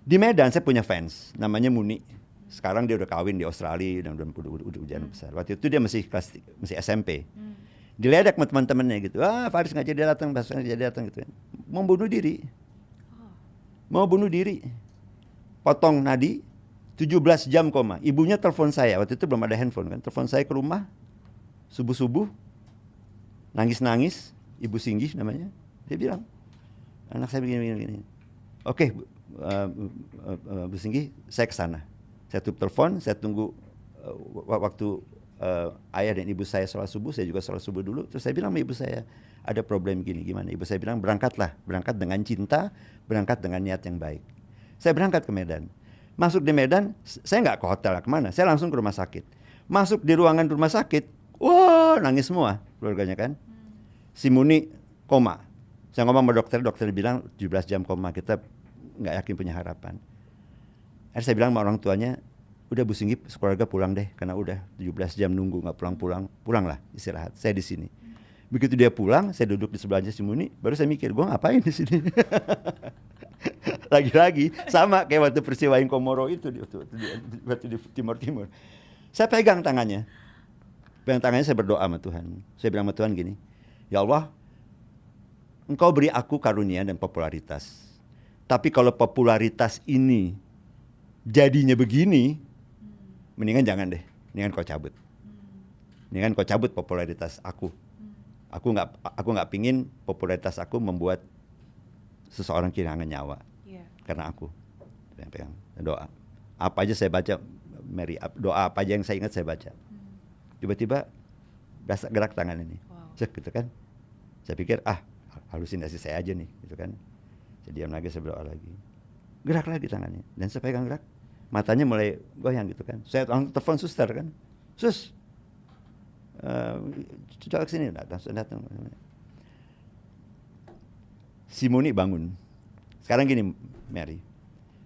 Di Medan saya punya fans, namanya Muni. Sekarang dia udah kawin di Australia dan udah ujian besar. Waktu itu dia masih SMP. Diledek sama teman-temannya gitu, Faris nggak jadi datang, Faris nggak jadi datang gitu. Mau bunuh diri, potong nadi. 17 jam koma. Ibunya telepon saya, waktu itu belum ada handphone kan. Telepon saya ke rumah, subuh-subuh, nangis-nangis, Ibu Singgih namanya. Dia bilang, anak saya begini. Oke, Bu Singgih, saya ke sana. Saya tutup telepon, saya tunggu waktu ayah dan ibu saya sholat subuh, saya juga sholat subuh dulu. Terus saya bilang sama ibu saya, ada problem gimana? Ibu saya bilang, berangkat dengan cinta, berangkat dengan niat yang baik. Saya berangkat ke Medan. Masuk di Medan, saya nggak ke hotel kemana, saya langsung ke rumah sakit. Masuk di ruangan rumah sakit, nangis semua keluarganya kan. Si Muni koma. Saya ngomong sama dokter bilang 17 jam koma, kita nggak yakin punya harapan. Akhirnya saya bilang sama orang tuanya, udah Bu Singgih sekeluarga pulang deh, karena udah 17 jam nunggu nggak pulanglah istirahat, saya di sini. Begitu dia pulang, saya duduk di sebelahnya si Muni, baru saya mikir, gue ngapain di sini? Lagi-lagi sama kayak waktu peristiwa Komoro itu waktu di Timur. Saya pegang tangannya, saya berdoa sama Tuhan. Saya bilang sama Tuhan gini, ya Allah, Engkau beri aku karunia dan popularitas. Tapi kalau popularitas ini jadinya begini, mendingan jangan deh, mendingan kau cabut popularitas aku. Aku nggak pingin popularitas aku membuat seseorang kehilangan nyawa karena aku. Pegang doa. Apa aja saya baca, Mary, doa apa aja yang saya ingat saya baca. Tiba-tiba berasa gerak tangan ini, cek gitu kan. Saya pikir halusinasi saya aja nih, gitu kan. Saya diam lagi, saya berdoa lagi. Gerak lagi tangannya, dan saya pegang gerak, matanya mulai goyang gitu kan. Saya telepon suster kan, sus, coba kesini, datang. Si Muni bangun. Sekarang gini, Mary.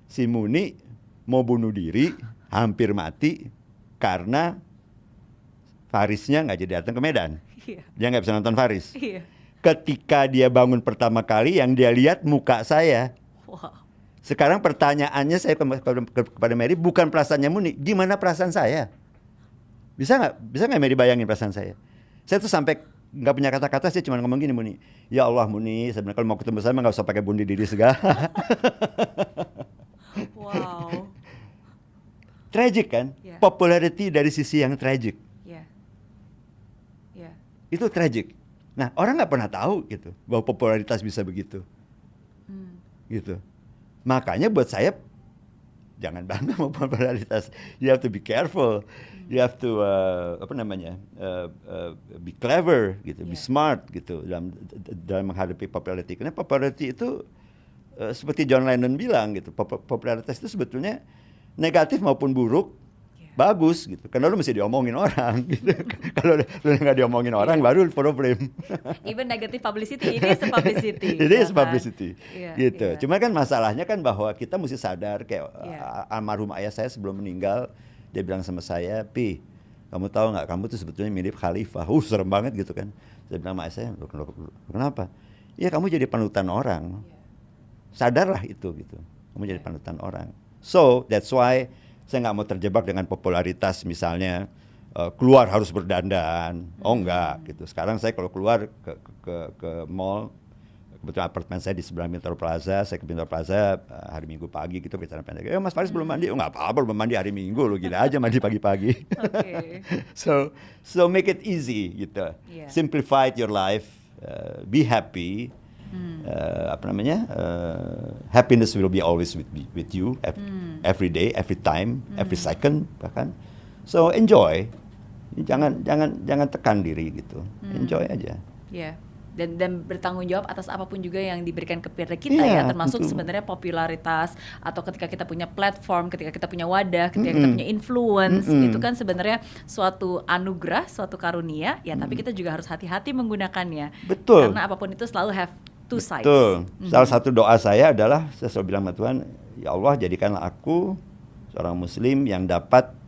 Si Muni mau bunuh diri, hampir mati karena Farisnya nggak jadi datang ke Medan. Iya. Dia nggak bisa nonton Faris. Iya. Ketika dia bangun pertama kali, yang dia lihat muka saya. Wow. Sekarang pertanyaannya saya kepada Mary, bukan perasaannya Muni, gimana perasaan saya? Bisa nggak Mary bayangin perasaan saya? Saya tuh sampai nggak punya kata-kata, saya cuma ngomong gini, Muni, ya Allah Muni, sebenarnya kalau mau ketemu saya nggak usah pakai bunuh diri segala. Wow. Tragic kan? Yeah. Popularity dari sisi yang tragic. Yeah. Yeah. Itu tragic. Nah, orang nggak pernah tahu gitu bahwa popularitas bisa begitu. Gitu. Makanya buat saya jangan bangga sama popularitas. You have to be careful. You have to be clever gitu, be smart gitu dalam menghadapi popularity. Karena popularity itu seperti John Lennon bilang gitu, popularitas itu sebetulnya negatif maupun buruk bagus gitu. Karena lu mesti diomongin orang gitu. Kalau lu nggak diomongin orang baru problem. Even negative publicity, ini publicity. Ini publicity. Iya, Gitu. iya. Cuma kan masalahnya kan bahwa kita mesti sadar kayak almarhum ayah saya sebelum meninggal, dia bilang sama saya, "Pi, kamu tahu nggak, kamu tuh sebetulnya mirip khalifah." Serem banget gitu kan. Saya bilang sama ayah saya, "Kenapa?" "Ya kamu jadi panutan orang. Sadarlah itu gitu. Kamu jadi panutan orang." So that's why saya nggak mau terjebak dengan popularitas misalnya keluar harus berdandan. Oh enggak gitu. Sekarang saya kalau keluar ke mall, kebetulan apartemen saya di sebelah Bintaro Plaza, saya ke Bintaro Plaza hari Minggu pagi gitu bicara pendek. Mas Faris belum mandi? Oh nggak apa-apa, belum mandi hari Minggu, lo gila aja mandi pagi-pagi. Okay. So make it easy gitu. Yeah. Simplify your life, be happy. Happiness will be always with you every day, every time, every second bahkan. So enjoy, jangan tekan diri gitu, enjoy aja. Yeah. Dan bertanggung jawab atas apapun juga yang diberikan kepada kita ya, termasuk sebenarnya popularitas atau ketika kita punya platform, ketika kita punya wadah, ketika kita punya influence, itu kan sebenarnya suatu anugerah, suatu karunia ya, tapi kita juga harus hati-hati menggunakannya. Betul. Karena apapun itu selalu have two sides. Betul. Salah satu doa saya adalah saya selalu bilang sama Tuhan, ya Allah jadikanlah aku seorang Muslim yang dapat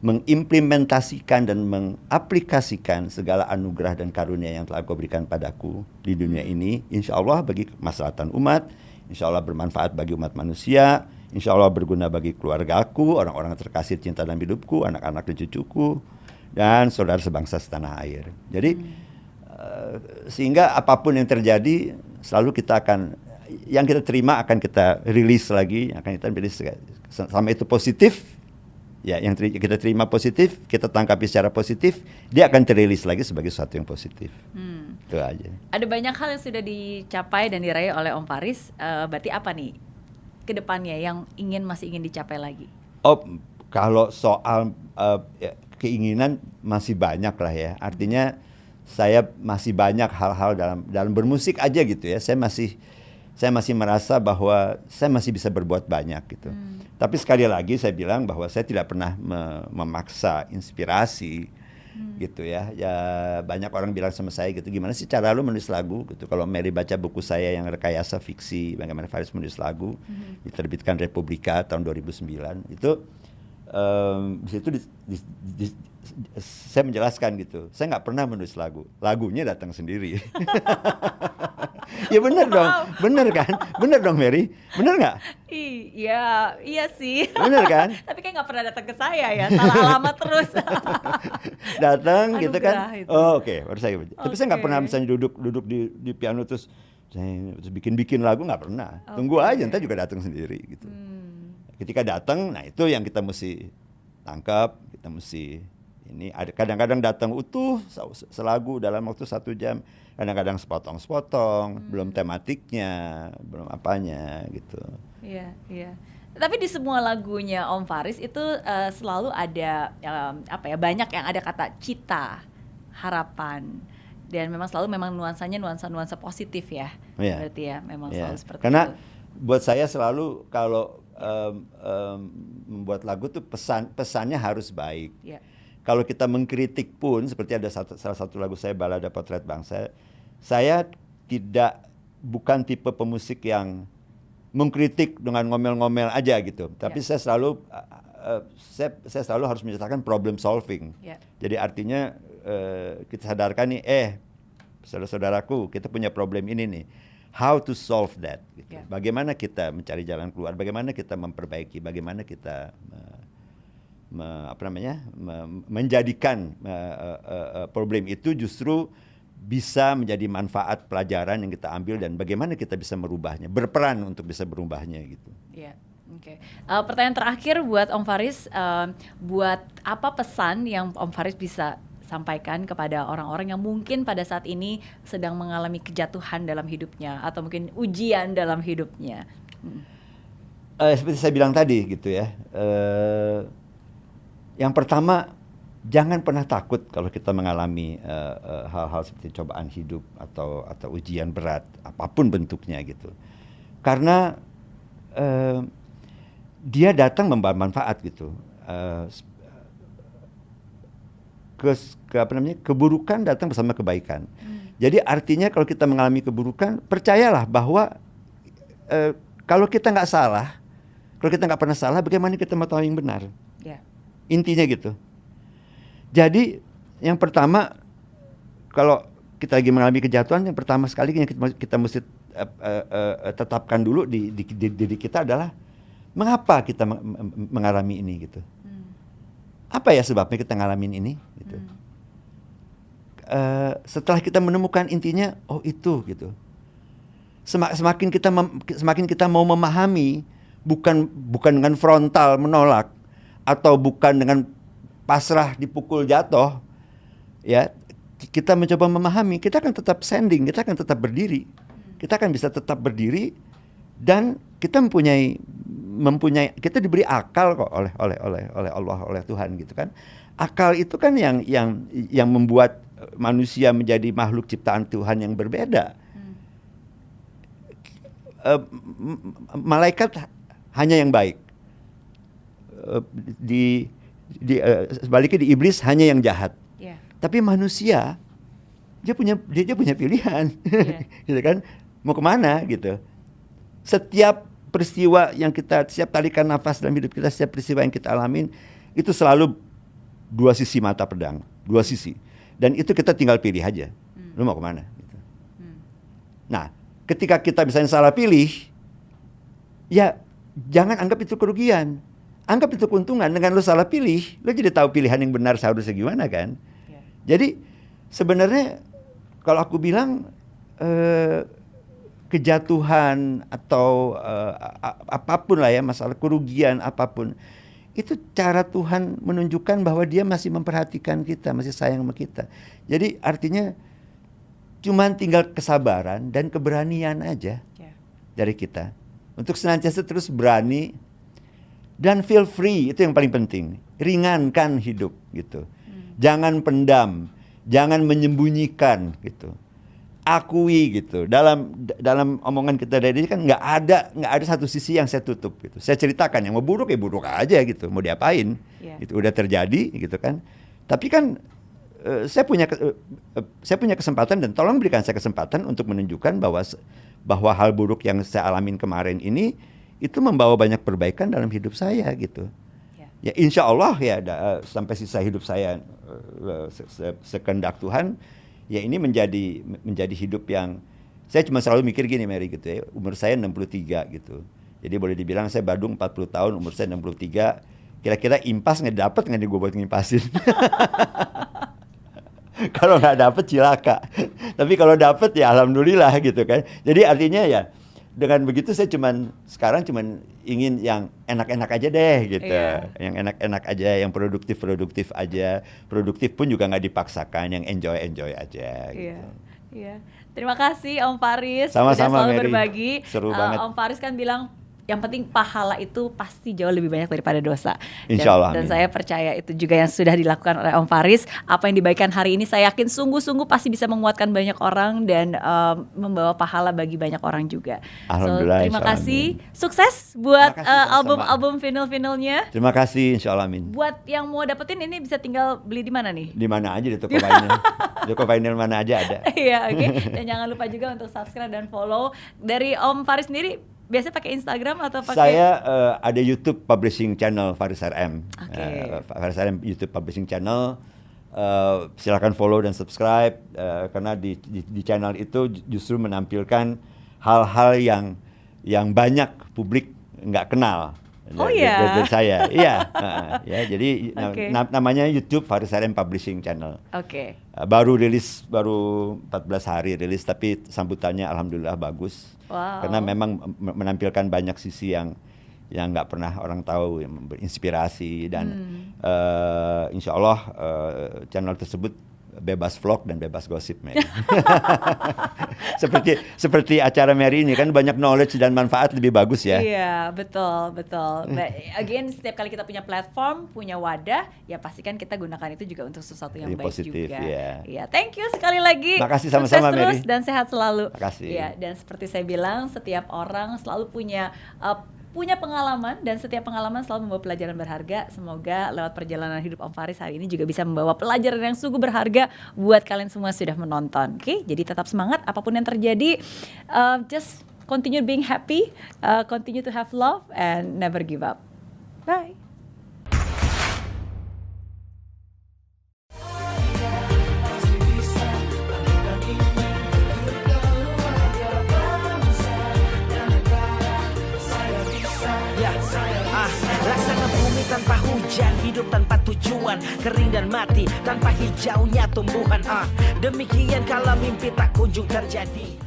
mengimplementasikan dan mengaplikasikan segala anugerah dan karunia yang telah Kau berikan padaku di dunia ini, insya Allah bagi kemaslahatan umat, insya Allah bermanfaat bagi umat manusia, insya Allah berguna bagi keluargaku, orang-orang terkasih cinta dalam hidupku, anak-anak dan cucuku, dan saudara sebangsa setanah air. Jadi sehingga apapun yang terjadi selalu kita akan, yang kita terima akan kita rilis lagi, akan kita rilis sama itu positif. Ya, yang kita terima positif, kita tangkapi secara positif, dia akan terilis lagi sebagai sesuatu yang positif. Itu aja. Ada banyak hal yang sudah dicapai dan diraih oleh Om Faris. Berarti apa nih ke depannya yang masih ingin dicapai lagi? Oh, kalau soal keinginan masih banyak lah ya. Artinya saya masih banyak hal-hal dalam bermusik aja gitu ya. Saya masih merasa bahwa saya masih bisa berbuat banyak gitu. Tapi sekali lagi saya bilang bahwa saya tidak pernah memaksa inspirasi gitu ya. Ya banyak orang bilang sama saya gitu, gimana sih cara lu menulis lagu gitu. Kalau Mary baca buku saya yang rekayasa fiksi bagaimana Faris menulis lagu, diterbitkan Republika tahun 2009 itu di situ saya menjelaskan gitu, saya nggak pernah menulis lagu, lagunya datang sendiri. Ya benar dong, benar dong Mary, benar nggak? Iya sih. Benar kan? Tapi kayak nggak pernah datang ke saya ya, salah alamat terus. Datang gitu kan? Itu. Oh oke, baru saya. Tapi saya nggak pernah misalnya duduk di piano terus bikin lagu, nggak pernah. Tunggu aja, ntar juga datang sendiri gitu. Ketika datang, nah itu yang kita mesti tangkap, kita mesti ini. Kadang-kadang datang utuh selagu dalam waktu 1 jam, kadang-kadang sepotong-sepotong, belum tematiknya, belum apanya gitu. Iya. Tapi di semua lagunya Om Faris itu selalu ada banyak yang ada kata cita, harapan, dan memang selalu nuansanya nuansa positif ya. Berarti ya memang selalu seperti karena itu. Buat saya selalu kalau membuat lagu tuh pesannya harus baik. Kalau kita mengkritik pun, seperti ada salah satu lagu saya, Balada Potret Bangsa, saya bukan tipe pemusik yang mengkritik dengan ngomel-ngomel aja gitu. Tapi saya selalu saya selalu harus menyatakan problem solving. Jadi artinya kita sadarkan nih, saudara-saudaraku, kita punya problem ini nih. How to solve that? Gitu. Bagaimana kita mencari jalan keluar? Bagaimana kita memperbaiki? Bagaimana kita menjadikan problem itu justru bisa menjadi manfaat pelajaran yang kita ambil, dan bagaimana kita bisa merubahnya, berperan untuk bisa berubahnya gitu. Oke. Pertanyaan terakhir buat Om Faris, buat apa pesan yang Om Faris bisa sampaikan kepada orang-orang yang mungkin pada saat ini sedang mengalami kejatuhan dalam hidupnya atau mungkin ujian dalam hidupnya? Seperti saya bilang tadi gitu ya. Yang pertama, jangan pernah takut kalau kita mengalami hal-hal seperti cobaan hidup atau ujian berat apapun bentuknya gitu. Karena dia datang membawa manfaat gitu. keburukan datang bersama kebaikan. Jadi artinya kalau kita mengalami keburukan, percayalah bahwa kalau kita nggak salah, kalau kita nggak pernah salah, bagaimana kita mau tahu yang benar? Yeah. Intinya gitu. Jadi yang pertama, kalau kita lagi mengalami kejatuhan, yang pertama sekali yang kita mesti tetapkan dulu di diri kita adalah mengapa kita mengalami ini gitu. Apa ya sebabnya kita ngalamin ini gitu. Setelah kita menemukan intinya, oh itu gitu. Semakin kita mau memahami, bukan dengan frontal menolak atau bukan dengan pasrah dipukul jatuh, ya kita mencoba memahami, kita akan tetap standing, kita akan tetap berdiri, kita akan bisa tetap berdiri dan kita mempunyai kita diberi akal kok oleh Allah, oleh Tuhan gitu kan. Akal itu kan yang membuat manusia menjadi makhluk ciptaan Tuhan yang berbeda. Malaikat hanya yang baik. Sebaliknya di iblis hanya yang jahat. Yeah. Tapi manusia dia punya pilihan, gitu kan? Mau kemana gitu? Setiap peristiwa yang setiap tarikan nafas dalam hidup kita, setiap peristiwa yang kita alamin itu selalu dua sisi mata pedang, dua sisi. Dan itu kita tinggal pilih aja, lu mau kemana gitu. Nah, ketika kita misalnya salah pilih, ya jangan anggap itu kerugian, anggap itu keuntungan. Dengan lu salah pilih, lu jadi tahu pilihan yang benar seharusnya gimana kan. Jadi sebenarnya kalau aku bilang kejatuhan atau apapun lah ya, masalah kerugian apapun, itu cara Tuhan menunjukkan bahwa Dia masih memperhatikan kita, masih sayang sama kita. Jadi artinya cuman tinggal kesabaran dan keberanian aja dari kita untuk senantiasa terus berani dan feel free, itu yang paling penting. Ringankan hidup gitu. Jangan pendam, jangan menyembunyikan gitu. Akui gitu. Dalam omongan kita dari ini kan nggak ada satu sisi yang saya tutup gitu. Saya ceritakan yang mau buruk ya buruk aja gitu. Mau diapain? Itu udah terjadi gitu kan. Tapi kan saya punya kesempatan dan tolong berikan saya kesempatan untuk menunjukkan bahwa hal buruk yang saya alamin kemarin ini itu membawa banyak perbaikan dalam hidup saya gitu. Ya insya Allah ya sampai sisa hidup saya sekehendak Tuhan. Ya ini menjadi hidup yang saya cuma selalu mikir gini Mary gitu ya. Umur saya 63 gitu. Jadi boleh dibilang saya badung 40 tahun, umur saya 63. Kira-kira impas nggak dapet nggak nih gue buat ngimpasin? Kalau nggak dapet cilaka. Tapi kalau dapet ya alhamdulillah gitu kan. Jadi artinya ya dengan begitu saya sekarang ingin yang enak-enak aja deh gitu. Yang enak-enak aja, yang produktif aja. Produktif pun juga nggak dipaksakan, yang enjoy aja gitu. Iya. Terima kasih Om Faris Sama-sama, sudah selalu Mary. berbagi. Seru banget. Om Faris kan bilang yang penting pahala itu pasti jauh lebih banyak daripada dosa. Insya Allah. Dan saya percaya itu juga yang sudah dilakukan oleh Om Faris. Apa yang dibagikan hari ini saya yakin sungguh-sungguh pasti bisa menguatkan banyak orang dan membawa pahala bagi banyak orang juga. Alhamdulillah. Terima kasih. Sukses buat album vinyl-vinylnya. Terima kasih, insya Allah amin. Buat yang mau dapetin ini bisa tinggal beli di mana nih? Di mana aja di toko vinyl. Di toko vinyl mana aja ada. Iya, oke. Dan jangan lupa juga untuk subscribe dan follow. Dari Om Faris sendiri biasanya pakai Instagram atau pakai? Saya ada YouTube publishing channel Faris RM. Okay. Faris RM YouTube publishing channel. Silakan follow dan subscribe karena di channel itu justru menampilkan hal-hal yang banyak publik nggak kenal. Dari saya. Iya. Ya, jadi namanya YouTube Faris RM Publishing Channel. Oke. Baru 14 hari rilis, tapi sambutannya alhamdulillah bagus. Wow. Karena memang menampilkan banyak sisi yang nggak pernah orang tahu, yang berinspirasi dan insya Allah channel tersebut bebas vlog dan bebas gosip, Mary. seperti acara Mary ini kan banyak knowledge dan manfaat lebih bagus ya. Iya, betul. Again, setiap kali kita punya platform, punya wadah, ya pastikan kita gunakan itu juga untuk sesuatu yang baik positif, juga. Iya, thank you sekali lagi. Makasih sama-sama, Sukses terus Mary. Dan sehat selalu. Makasih. Iya, dan seperti saya bilang, setiap orang selalu punya punya pengalaman dan setiap pengalaman selalu membawa pelajaran berharga. Semoga lewat perjalanan hidup Om Faris hari ini juga bisa membawa pelajaran yang sungguh berharga buat kalian semua sudah menonton. Oke, jadi tetap semangat apapun yang terjadi. Just continue being happy, continue to have love and never give up. Bye. Laksana bumi tanpa hujan, hidup tanpa tujuan, kering dan mati tanpa hijaunya tumbuhan. Demikian kalau mimpi tak kunjung terjadi.